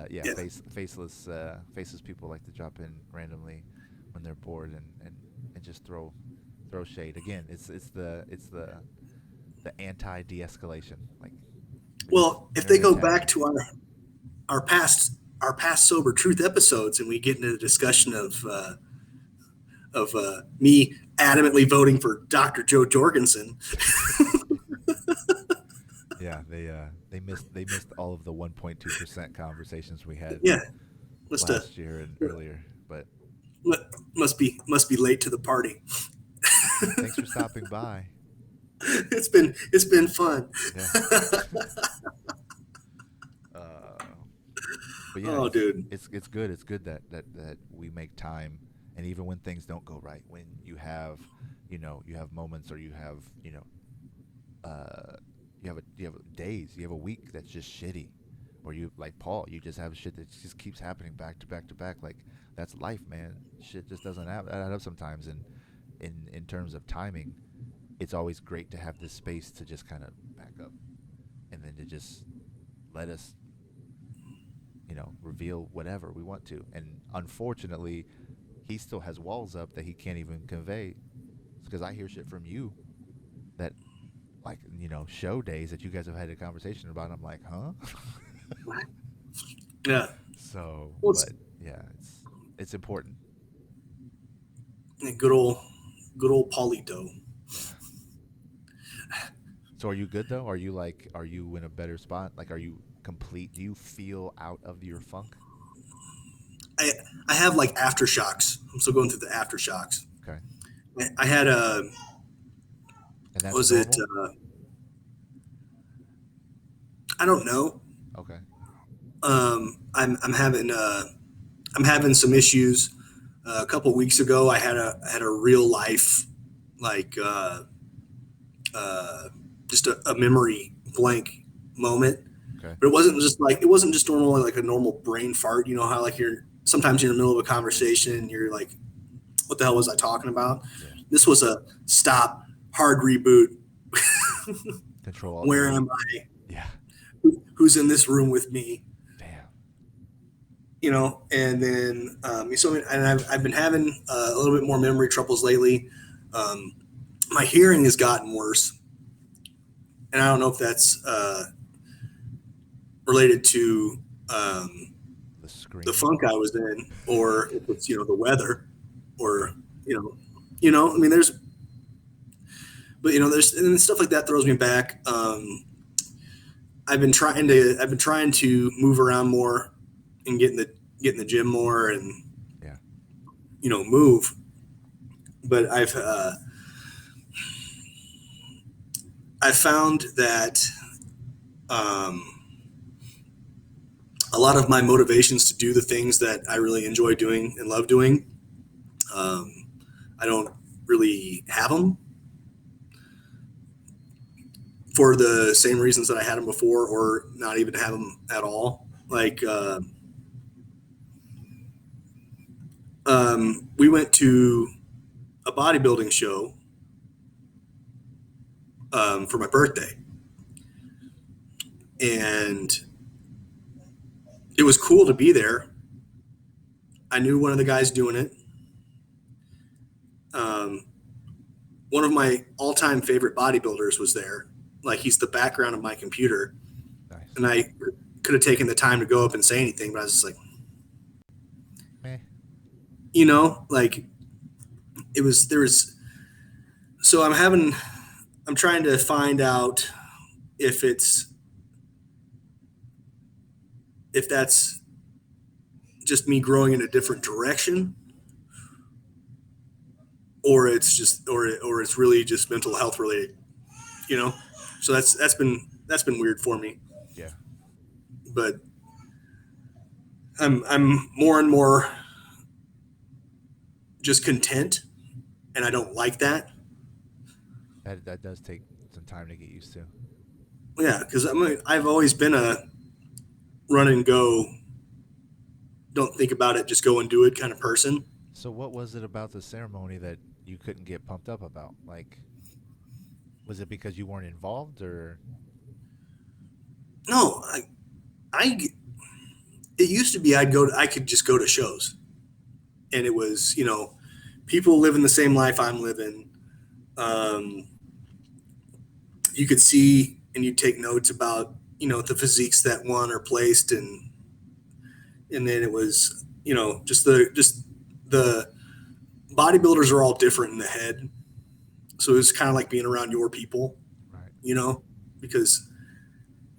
yeah, Yeah. faceless people like to drop in randomly when they're bored and just throw shade. Again, it's the anti de-escalation. Like Well, if they internet go tapping. back to our past sober truth episodes, and we get into the discussion of me adamantly voting for Dr. Joe Jorgensen. Yeah, they missed all of the 1.2% conversations we had Yeah, must last year and earlier. But must be late to the party. thanks for stopping by. It's been fun. Yeah. Uh, but yeah, Oh, dude. it's good. It's good that we make time, and even when things don't go right, when you have moments, or you have you have days, you have a week that's just shitty, or you like Paul, you just have shit that just keeps happening back to back to back. Like that's life, man. Shit just doesn't add up sometimes, and in terms of timing, it's always great to have this space to just kind of back up, and then to just let us reveal whatever we want to. And unfortunately, he still has walls up that he can't even convey. Because I hear shit from you that, like, show days that you guys have had a conversation about. And I'm like, huh? Yeah. So, Well, but yeah, it's important. good old Paulito. So, are you good though? Are you in a better spot? Like, are you complete? Do you feel out of your funk? I have like aftershocks. I'm still going through the aftershocks. Okay, I had and what that's was it? normal. I don't know. Okay, I'm having some issues. A couple weeks ago, I had a real life, like uh, just a memory blank moment. okay, But it wasn't just normally like a normal brain fart. You know how like sometimes you're in the middle of a conversation and you're like, what the hell was I talking about? yeah. This was a stop, hard reboot. Control Alt Where Delete. am I? Yeah. Who's in this room with me? Damn. And then and I've been having a little bit more memory troubles lately. My hearing has gotten worse, and I don't know if that's related to The screen. the funk I was in, or if it's the weather, or I mean there's and stuff like that throws me back. I've been trying to move around more and get in the gym more and Yeah. move. But I've found that a lot of my motivations to do the things that I really enjoy doing and love doing, I don't really have them for the same reasons that I had them before, or not even have them at all. Like we went to a bodybuilding show for my birthday, and it was cool to be there. I knew one of the guys doing it. One of my all-time favorite bodybuilders was there. Like, he's the background of my computer. Nice. And I could have taken the time to go up and say anything, but I was just like, Meh. like so I'm trying to find out if that's just me growing in a different direction, or it's really just mental health related, so that's been weird for me. Yeah. But I'm more and more just content, and I don't like that. That does take some time to get used to. Yeah, because I've always been a run and go, don't think about it, just go and do it kind of person. So what was it about the ceremony that you couldn't get pumped up about? Like, was it because you weren't involved, or No, I it used to be I could just go to shows, and it was, people living the same life I'm living. Um, you could see and you take notes about, the physiques that won or placed, and then it was, just the bodybuilders are all different in the head. So it was kind of like being around your people, right? Because,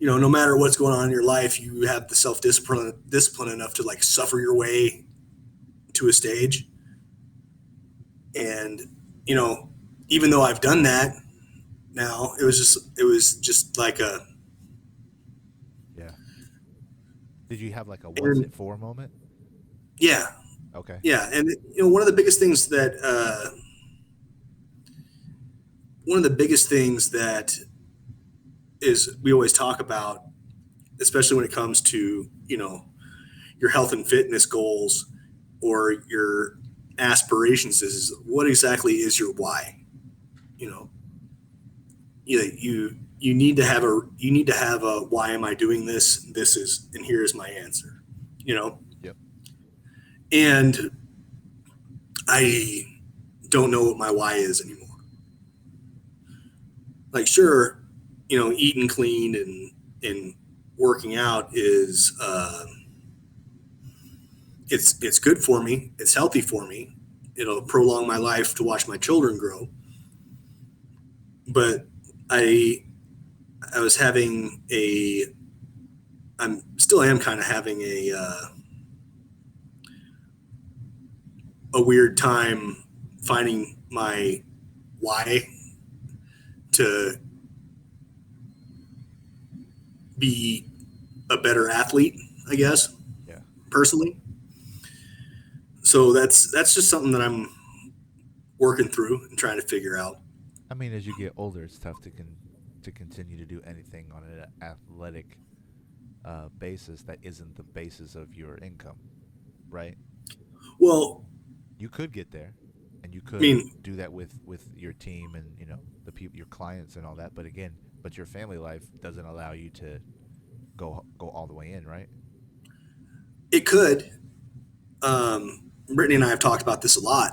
no matter what's going on in your life, you have the self-discipline enough to like suffer your way to a stage. And, even though I've done that now, it was just like Yeah. Did you have like a what's and it for moment? yeah, Okay. yeah. And, one of the biggest things that is we always talk about, especially when it comes to, your health and fitness goals or your aspirations, is what exactly is your why? You know, you need to have a why am I doing this? This is, and here is my answer. You know, Yep. and I don't know what my why is anymore. Like, sure, eating clean and working out is it's good for me. It's healthy for me. It'll prolong my life to watch my children grow. But I I was having a I'm still am kind of having a weird time finding my why to be a better athlete, I guess, Yeah. personally. So that's just something that I'm working through and trying to figure out. I mean, as you get older, it's tough to continue to do anything on an athletic basis that isn't the basis of your income, right? Well, You could get there, and you I could mean, do that with your team and the people, your clients, and all that. But again, but your family life doesn't allow you to go all the way in, right? it could. Brittany and I have talked about this a lot,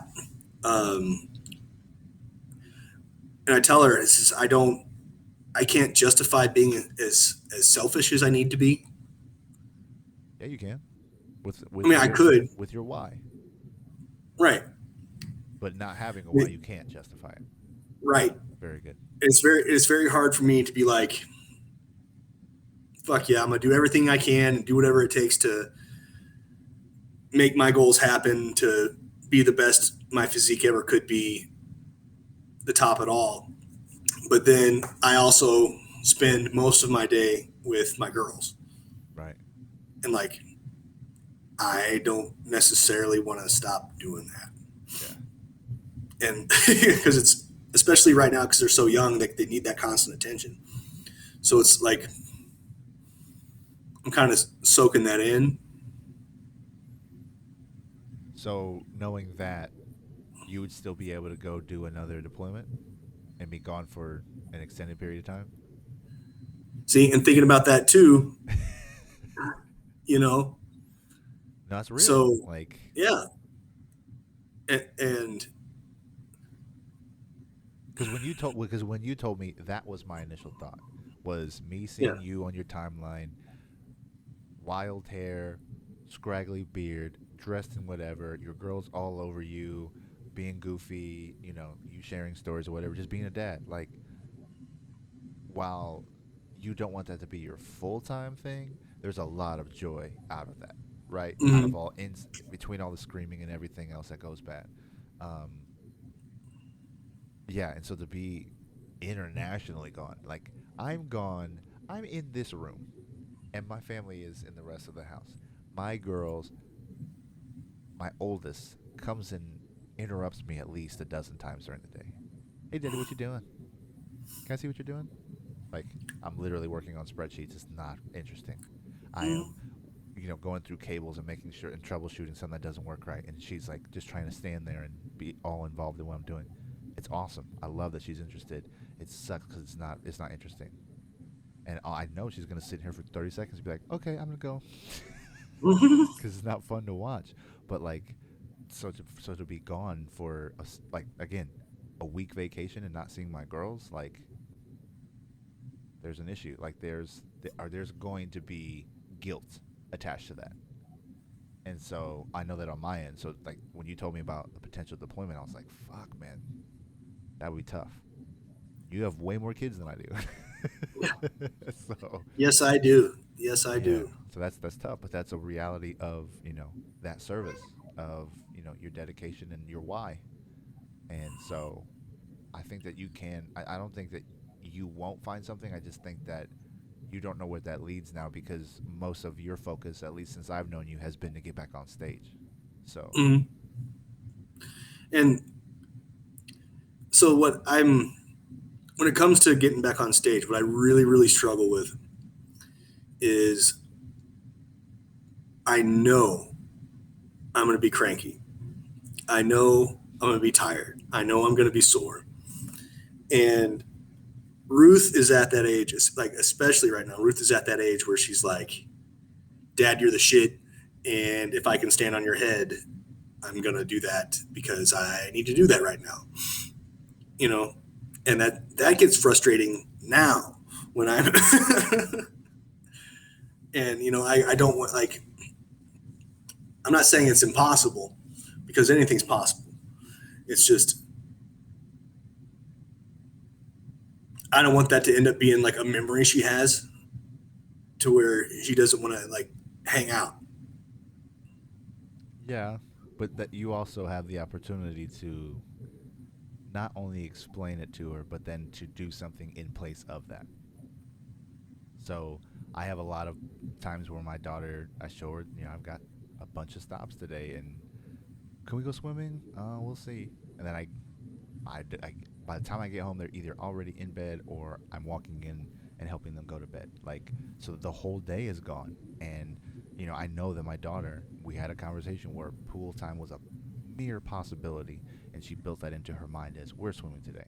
and I tell her, I can't justify being as selfish as I need to be. Yeah, you can I mean, I could, with your why, right, but not having a why, you can't justify it. right. Very good. It's very hard for me to be like, fuck yeah, I'm gonna do everything I can and do whatever it takes to make my goals happen, to be the best my physique ever could be, the top at all. But then I also spend most of my day with my girls, Right. and like I don't necessarily want to stop doing that. Yeah. And because it's, especially right now, because they're so young, they need that constant attention. So it's like I'm kind of soaking that in. So knowing that, you would still be able to go do another deployment and be gone for an extended period of time. See, and thinking about that too, you know. No, that's real. So Like, yeah, and because when you told me, that was my initial thought, was me yeah, seeing you on your timeline, wild hair, scraggly beard, dressed in whatever, your girls all over you, being goofy, you sharing stories or whatever, just being a dad. Like, while you don't want that to be your full time thing, there's a lot of joy out of that, right? Out of mhm. all in between all the screaming and everything else that goes bad. Um, yeah, and so to be internationally gone, like I'm gone, I'm in this room, and my family is in the rest of the house. My girls, my oldest, comes and interrupts me at least a dozen times during the day. Hey, Daddy, what you doing? Can I see what you're doing? Like, I'm literally working on spreadsheets. It's not interesting. I am going through cables and making sure and troubleshooting something that doesn't work right, and she's like just trying to stand there and be all involved in what I'm doing. It's awesome. I love that she's interested. It sucks because it's not interesting, and I know she's gonna sit here for 30 seconds and be like, okay, I'm gonna go, because it's not fun to watch. But like, so to be gone for like again a week vacation and not seeing my girls, like there's an issue. Like there's going to be guilt attached to that. And so I know that on my end. So like when you told me about the potential deployment, I was like, "Fuck, man, that would be tough." You have way more kids than I do. So Yes, I do. Yes, I yeah, do. so that's tough, but that's a reality of that service of your dedication and your why. And so I think that you can. I don't think that you won't find something. I just think that you don't know where that leads now because most of your focus, at least since I've known you, has been to get back on stage. So Mhm. And so when it comes to getting back on stage, what I really, really struggle with is I know I'm going to be cranky. I know I'm going to be tired. I know I'm going to be sore. And Ruth is at that age, like especially right now. Ruth is at that age where she's like, "Dad, you're the shit, and if I can stand on your head, I'm gonna do that because I need to do that right now." You know, and that gets frustrating now when I'm, and I don't want like I'm not saying it's impossible because anything's possible. It's just I don't want that to end up being like a memory she has to where she doesn't want to like hang out. yeah, but that you also have the opportunity to not only explain it to her, but then to do something in place of that. So I have a lot of times where my daughter, I show her, I've got a bunch of stops today, and can we go swimming? We'll see. And then I by the time I get home, they're either already in bed or I'm walking in and helping them go to bed. Like, so the whole day is gone. And, I know that my daughter, we had a conversation where pool time was a mere possibility. And she built that into her mind as we're swimming today.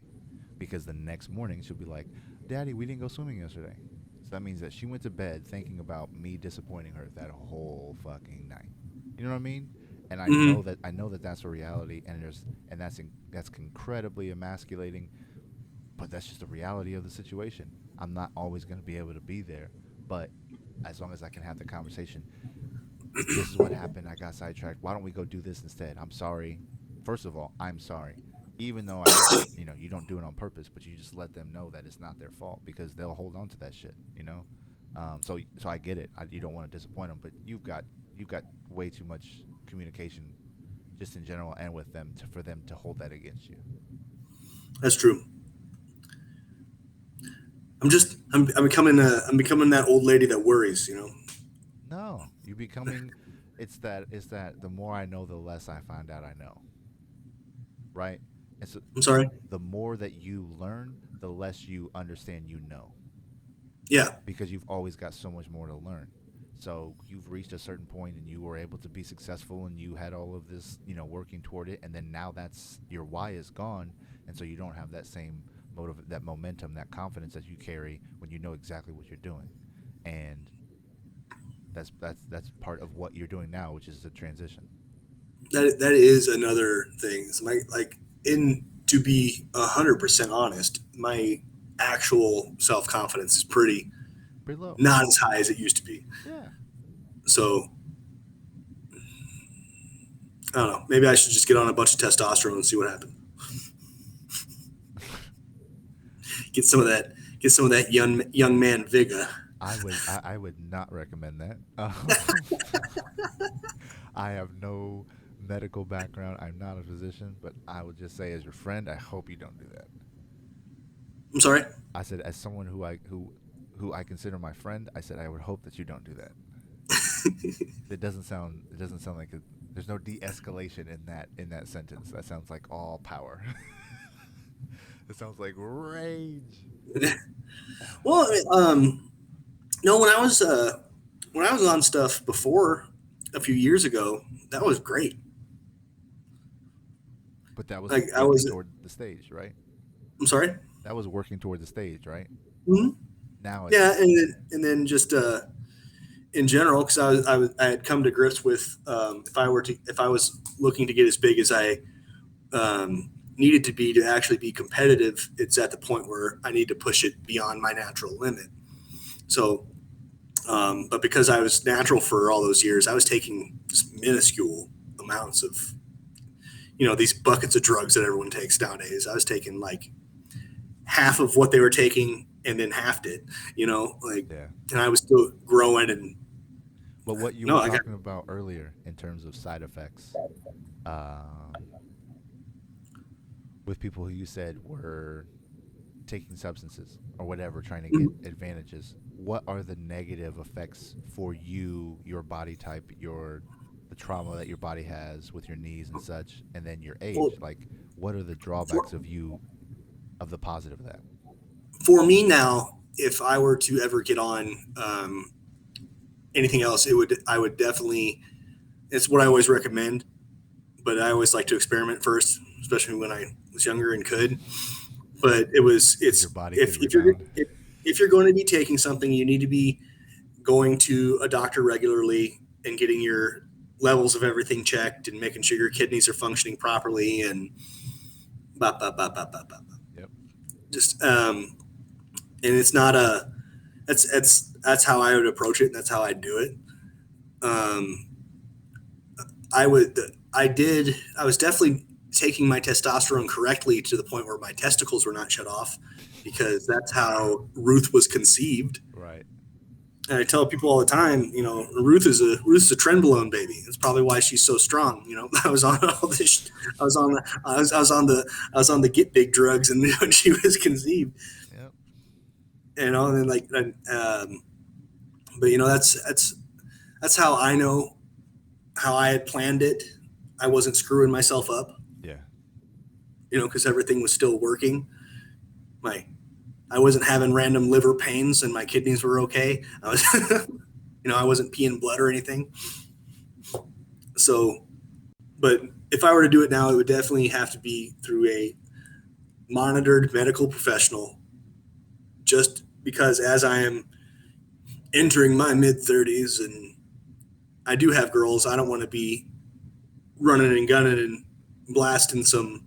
Because the next morning she'll be like, Daddy, we didn't go swimming yesterday. So that means that she went to bed thinking about me disappointing her that whole fucking night. You know what I mean? And Mm-hmm. I know that that's a reality, and that's incredibly emasculating. But that's just the reality of the situation. I'm not always going to be able to be there, but as long as I can have the conversation, this is what happened. I got sidetracked. Why don't we go do this instead? I'm sorry. First of all, I'm sorry. Even though I know that you don't do it on purpose, but you just let them know that it's not their fault because they'll hold on to that shit. So I get it. You don't want to disappoint them, but you've got way too much communication, just in general and with them for them to hold that against you. That's true. I'm becoming that old lady that worries. No, you becoming. It's that the more I know, the less I find out I know. Right? And so I'm sorry. the more that you learn, the less you understand you know, Yeah, because you've always got so much more to learn. So you've reached a certain point and you were able to be successful and you had all of this, working toward it, and then now that's your why is gone, and so you don't have that same that momentum, that confidence that you carry when you know exactly what you're doing. And that's part of what you're doing now, which is the transition. that is another thing. It's my like in to be 100% honest, my actual self confidence is pretty Pretty low. not as high as it used to be. Yeah. So I don't know. Maybe I should just get on a bunch of testosterone and see what happens. Get some of that. Get some of that young man vigor. I would not recommend that. I have no medical background. I'm not a physician, but I would just say, as your friend, I hope you don't do that. I'm sorry. I said, as someone who I consider my friend, I said I would hope that you don't do that. It doesn't sound like there's no de-escalation in that sentence. That sounds like all power. It sounds like rage. Well, no. When I was when I was on stuff before a few years ago, that was great. But that was Like I working was, toward the stage, right? I'm sorry. That was working toward the stage, right? Hmm. Now Yeah, it's and then just in general, because I had come to grips with if I was looking to get as big as I needed to be to actually be competitive, it's at the point where I need to push it beyond my natural limit. So, but because I was natural for all those years, I was taking just minuscule amounts of these buckets of drugs that everyone takes nowadays. I was taking like half of what they were taking and then halved it. Like, yeah. and I was still growing and But what you no, were I got talking about earlier in terms of side effects, um, with people who you said were taking substances or whatever, trying to get mhm. advantages, what are the negative effects for you, your body type, the trauma that your body has with your knees and such, and then your Well, age? Like, what are the for, drawbacks of the positive of that? for me now, if I were to ever get on anything else, I would definitely. It's what I always recommend, but I always like to experiment first, especially when I was younger and could. But Because your it's body could if you're rebound. if you're going to be taking something, you need to be going to a doctor regularly and getting your levels of everything checked and making sure your kidneys are functioning properly and blah, blah, blah, blah, blah, blah. Yep. Just and it's not a that's how I would approach it and that's how I do it. Um, I would I was definitely taking my testosterone correctly to the point where my testicles were not shut off because that's how Ruth was conceived. Right. And I tell people all the time, Ruth's a trenbolone baby. That's probably why she's so strong. I was on all this. I was on the get big drugs, and when she was conceived, Yep. and then but that's how I know how I had planned it. I wasn't screwing myself up, Yeah. because everything was still working. My I wasn't having random liver pains, and my kidneys were okay. I was, I wasn't peeing blood or anything. So, but if I were to do it now, it would definitely have to be through a monitored medical professional. Just because as I am entering my mid 30s and I do have girls, I don't want to be running and gunning and blasting some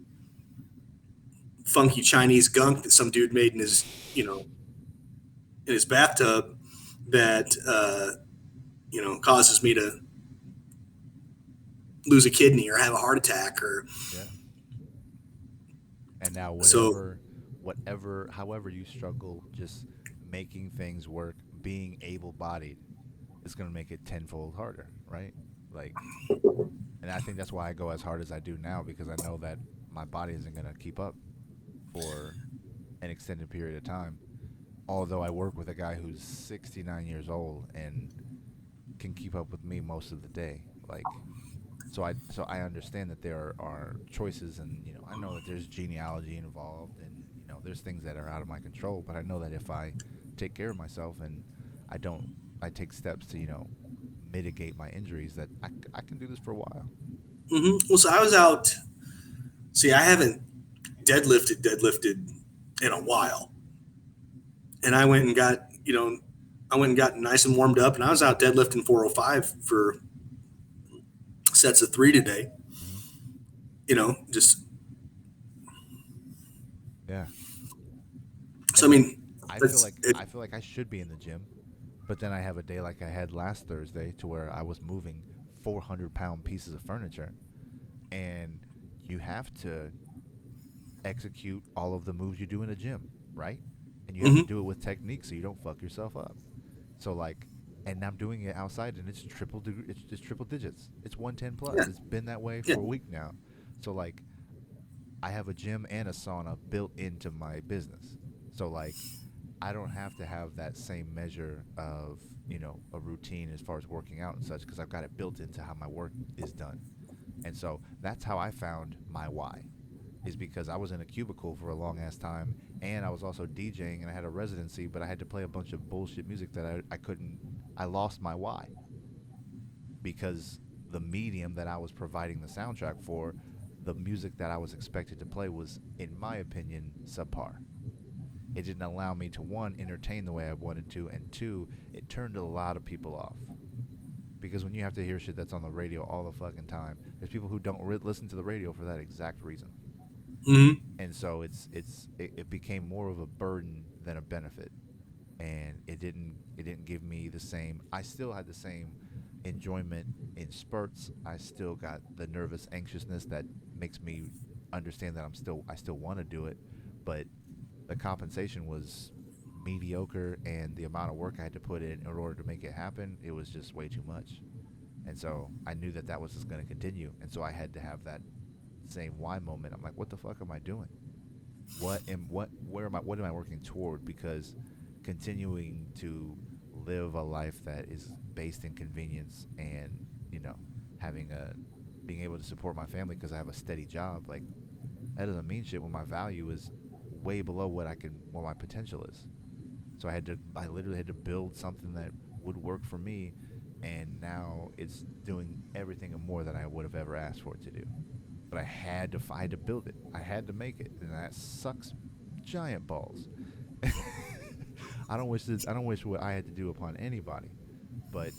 funky Chinese gunk that some dude made in his bathtub that causes me to lose a kidney or have a heart attack or Yeah. And now so. however you struggle just making things work, being able-bodied is going to make it tenfold harder, right? Like, and I think that's why I go as hard as I do now, because I know that my body isn't going to keep up for an extended period of time. Although I work with a guy who's 69 years old and can keep up with me most of the day. Like, so I understand that there are choices, and I know that there's genealogy involved, and there's things that are out of my control. But I know that if I take care of myself and I don't, I take steps to mitigate my injuries, that I can do this for a while. Well, so I was out. See, I haven't deadlifted in a while, and I went and got nice and warmed up, and I was out deadlifting 405 for sets of 3 today. Hmm. Just Yeah, so and I like mean, that's it. I feel like I should be in the gym, but then I have a day like I had last Thursday to where I was moving 400-pound pieces of furniture, and you have to execute all of the moves you do in the gym, right? And you have to Hmm. do it with technique so you don't fuck yourself up. So like, and I'm doing it outside, and it's it's triple digits. It's 110 plus. Yeah, It's been that way yeah. for a week now. So like, I have a gym and a sauna built into my business. So like, I don't have to have that same measure of a routine as far as working out and such, because I've got it built into how my work is done. And so that's how I found my why, is because I was in a cubicle for a long ass time, and I was also DJing, and I had a residency, but I had to play a bunch of bullshit music that I couldn't I lost my why because the medium that I was providing the soundtrack for, the music that I was expected to play was, in my opinion, subpar. It didn't allow me to, one, entertain the way I wanted to, and two, it turned a lot of people off. Because when you have to hear shit that's on the radio all the fucking time, there's people who don't listen to the radio for that exact reason. Mm-hmm. And so it became more of a burden than a benefit, and it didn't give me the same. I still had the same enjoyment in spurts. I still got the nervous anxiousness that makes me understand that I still want to do it, but the compensation was mediocre, and the amount of work I had to put in order to make it happen, it was just way too much. And so I knew that that was just going to continue, and so I had to have that same why moment. I'm like, what the fuck am I doing? What am I working toward? Because continuing to live a life that is based in convenience and, you know, having a being able to support my family because I have a steady job, like, that doesn't mean shit when my value is way below what my potential is. So I literally had to build something that would work for me, and now it's doing everything and more than I would have ever asked for it to do. But I had to build it. I had to make it, and that sucks giant balls. I don't wish what I had to do upon anybody, but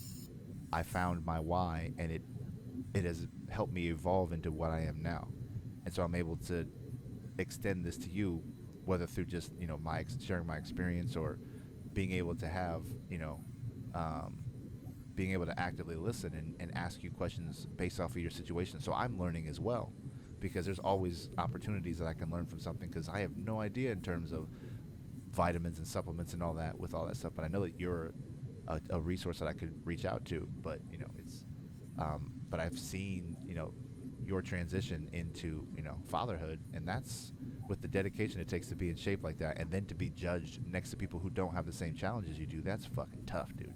I found my why, and it has helped me evolve into what I am now. And so I'm able to extend this to you, whether through just, you know, sharing my experience, or being able to have, you know, um, being able to actively listen and ask you questions based off of your situation. So I'm learning as well, because there's always opportunities that I can learn from something, because I have no idea in terms of vitamins and supplements and all that with all that stuff. But I know that you're a resource that I could reach out to. But, you know, but I've seen, you know, your transition into, you know, fatherhood, and that's with the dedication it takes to be in shape like that, and then to be judged next to people who don't have the same challenges you do. That's fucking tough, dude.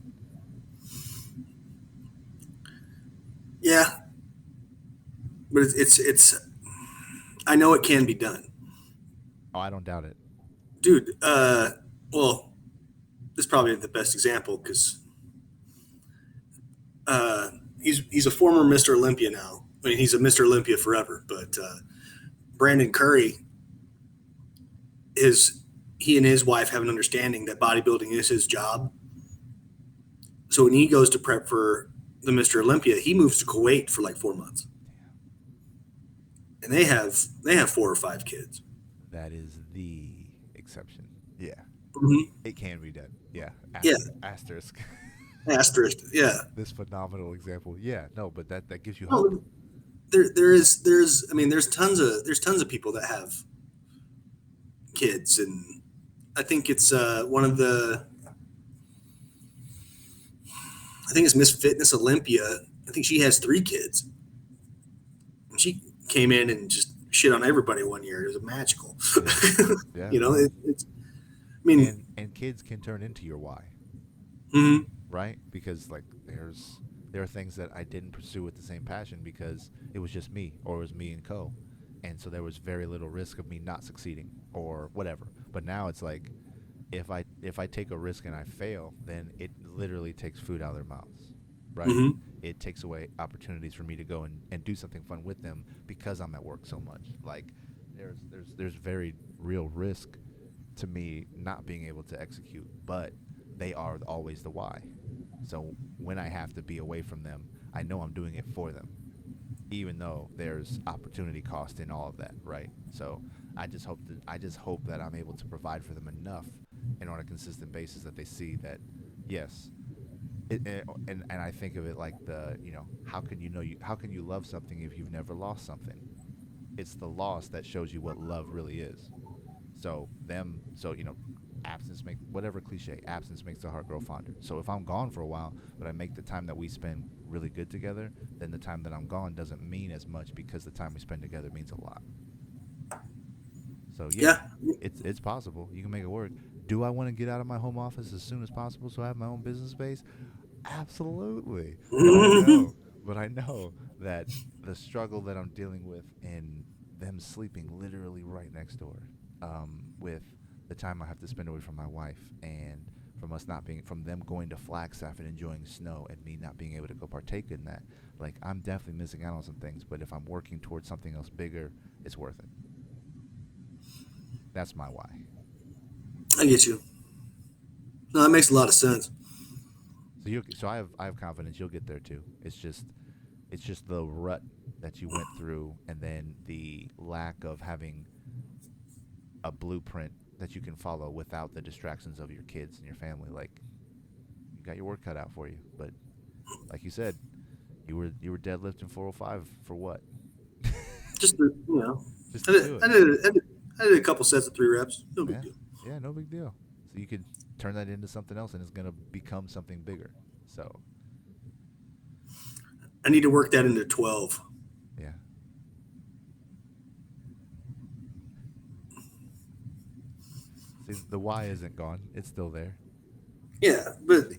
Yeah, but it's I know it can be done, Oh, I don't doubt it. dude. Well, this is probably the best example because he's a former Mr. Olympia now. I mean, he's a Mr. Olympia forever. But Brandon Curry, is he and his wife have an understanding that bodybuilding is his job. So when he goes to prep for the Mr. Olympia, he moves to Kuwait for like 4 months, and they have 4 or 5 kids. That is the exception. Yeah, Mm-hmm. it can be done. Yeah, Yeah, asterisk. asterisk. Yeah. This phenomenal example. Yeah, no, but that gives you hope. No, there's I mean there's tons of people that have kids, and I think it's one of the I think it's Miss Fitness Olympia. I think she has 3 kids. And she came in and just shit on everybody one year. It was magical. Yeah, yeah. You know, it's. I mean, And kids can turn into your why, mhm. right? Because, like, there are things that I didn't pursue with the same passion because it was just me, or it was me and co, and so there was very little risk of me not succeeding or whatever. But now it's like, if I take a risk and I fail, then it literally takes food out of their mouths, right? Mhm. It takes away opportunities for me to go and do something fun with them because I'm at work so much. Like, there's very real risk to me not being able to execute, but they are always the why. So when I have to be away from them, I know I'm doing it for them, even though there's opportunity cost in all of that, right? So I just hope that I'm able to provide for them enough and on a consistent basis that they see that, yes. And I think of it like, how can you love something if you've never lost something? It's the loss that shows you what love really is. So you know, absence makes, whatever cliche, absence makes the heart grow fonder. So if I'm gone for a while, but I make the time that we spend really good together, then the time that I'm gone doesn't mean as much because the time we spend together means a lot. So yeah, Yeah. it's possible. You can make it work. Do I want to get out of my home office as soon as possible so I have my own business space? Absolutely. But I know that the struggle that I'm dealing with in them sleeping literally right next door, with the time I have to spend away from my wife, and from them going to Flagstaff and enjoying snow and me not being able to go partake in that. Like, I'm definitely missing out on some things, but if I'm working towards something else bigger, it's worth it. That's my why. I get you. No, that makes a lot of sense. So I have confidence you'll get there too. It's just the rut that you went through, and then the lack of having a blueprint that you can follow without the distractions of your kids and your family. Like, you got your work cut out for you, but like you said, you were deadlifting 405 for what? Just to, Just to do it. I did a couple sets of 3 reps. No big deal. Yeah, no big deal. So you could turn that into something else, and it's gonna become something bigger. So I need to work that into 12. yeah. See, the why isn't gone. It's still there. Yeah, but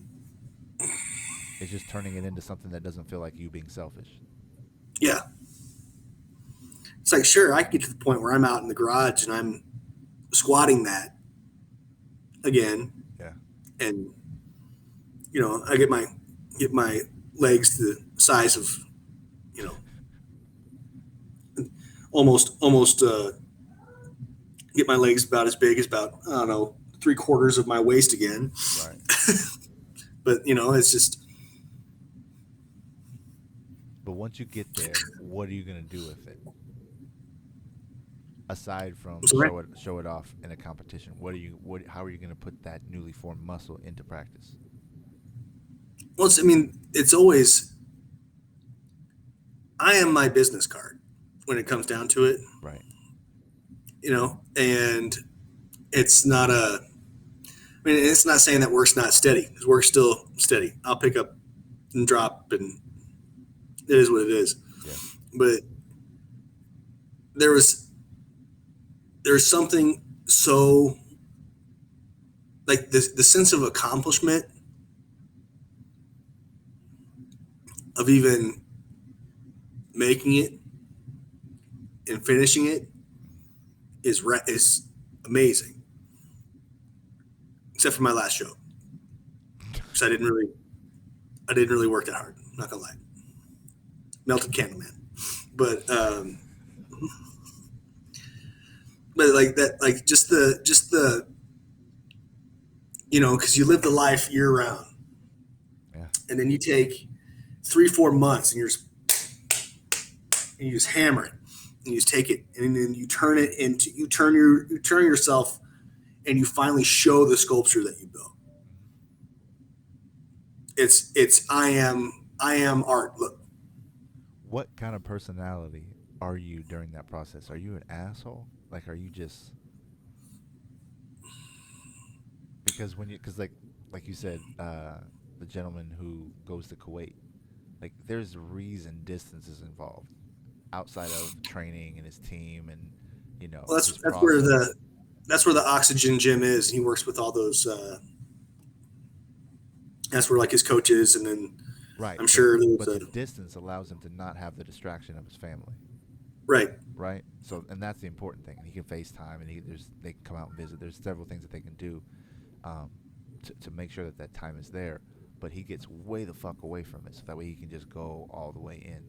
It's just turning it into something that doesn't feel like you being selfish. yeah. It's like, sure, I can get to the point where I'm out in the garage and I'm squatting that again. Yeah. And, I get my legs to the size of, almost get my legs about as big as about, I don't know, 3/4 of my waist again. Right. But, it's just. But once you get there, what are you gonna do with it? Aside from show it off in a competition, how are you gonna put that newly formed muscle into practice? Well, it's always, I am my business card when it comes down to it. Right. And it's not it's not saying that work's not steady, because work's still steady. I'll pick up and drop, and it is what it is. Yeah. But there's something so, like, the sense of accomplishment of even making it and finishing it is amazing. Except for my last show, because I didn't really work that hard. I'm not gonna lie. Melted candle, man. But like that, like just the because you live the life year round. Yeah. And then you take 3-4 months and you just hammer it, and you just take it, and then you turn yourself, and you finally show the sculpture that you built. It's I am art. Look. What kind of personality are you during that process? Are you an asshole? Like, are you just, because like you said, the gentleman who goes to Kuwait, like, there's a reason distance is involved outside of training and his team, and well, that's where the oxygen gym is. He works with all those. That's where, like, his coach is, and then right. I'm sure. But the distance allows him to not have the distraction of his family. Right. Right. So, and that's the important thing. And he can FaceTime, and they can come out and visit. There's several things that they can do to make sure that time is there. But he gets way the fuck away from it, so that way he can just go all the way in.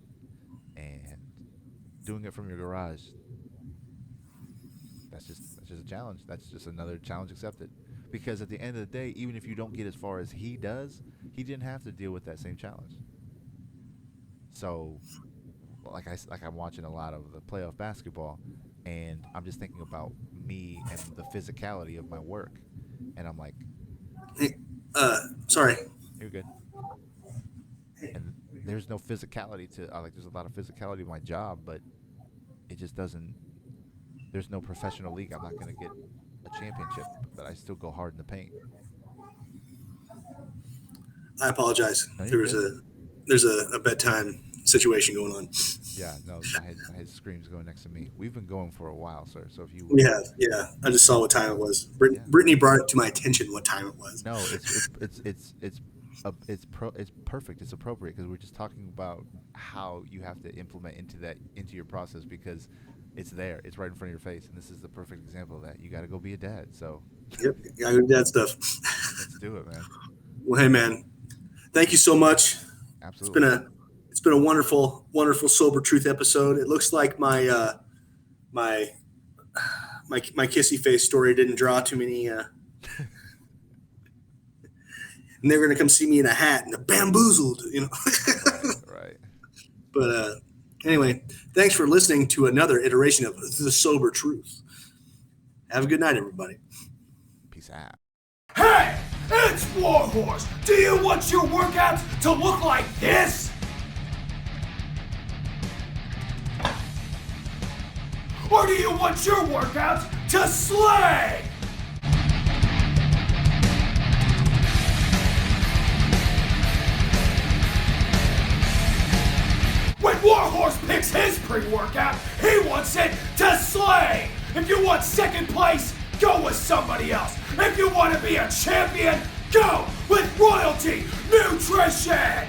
And doing it from your garage, that's just a challenge. That's just another challenge accepted. Because at the end of the day, even if you don't get as far as he does, he didn't have to deal with that same challenge. So, like I'm watching a lot of the playoff basketball, and I'm just thinking about me and the physicality of my work, and I'm like, hey, sorry. You're good. And there's no physicality to there's a lot of physicality in my job, but it just doesn't. There's no professional league. I'm not going to get a championship, but I still go hard in the paint. I apologize. No, There's a bedtime situation going on. Yeah, no, I had screams going next to me. We've been going for a while, sir. So if you yeah, I just saw what time it was. Brittany brought it to my attention what time it was. No, it's it's perfect. It's appropriate because we're just talking about how you have to implement into your process because it's there. It's right in front of your face, and this is the perfect example of that. You got to go be a dad. So Yep, I do that stuff. let's do it, man. Well, hey, man, thank you so much. Absolutely. It's been a wonderful, wonderful Sober Truth episode. It looks like my kissy face story didn't draw too many. And they're gonna come see me in a hat and a bamboozled, Right. But anyway, thanks for listening to another iteration of The Sober Truth. Have a good night, everybody. Peace out. Hey, it's Warhorse. Do you want your workouts to look like this? Or do you want your workouts to slay? When Warhorse picks his pre-workout, he wants it to slay. If you want second place, go with somebody else. If you want to be a champion, go with Royalty Nutrition.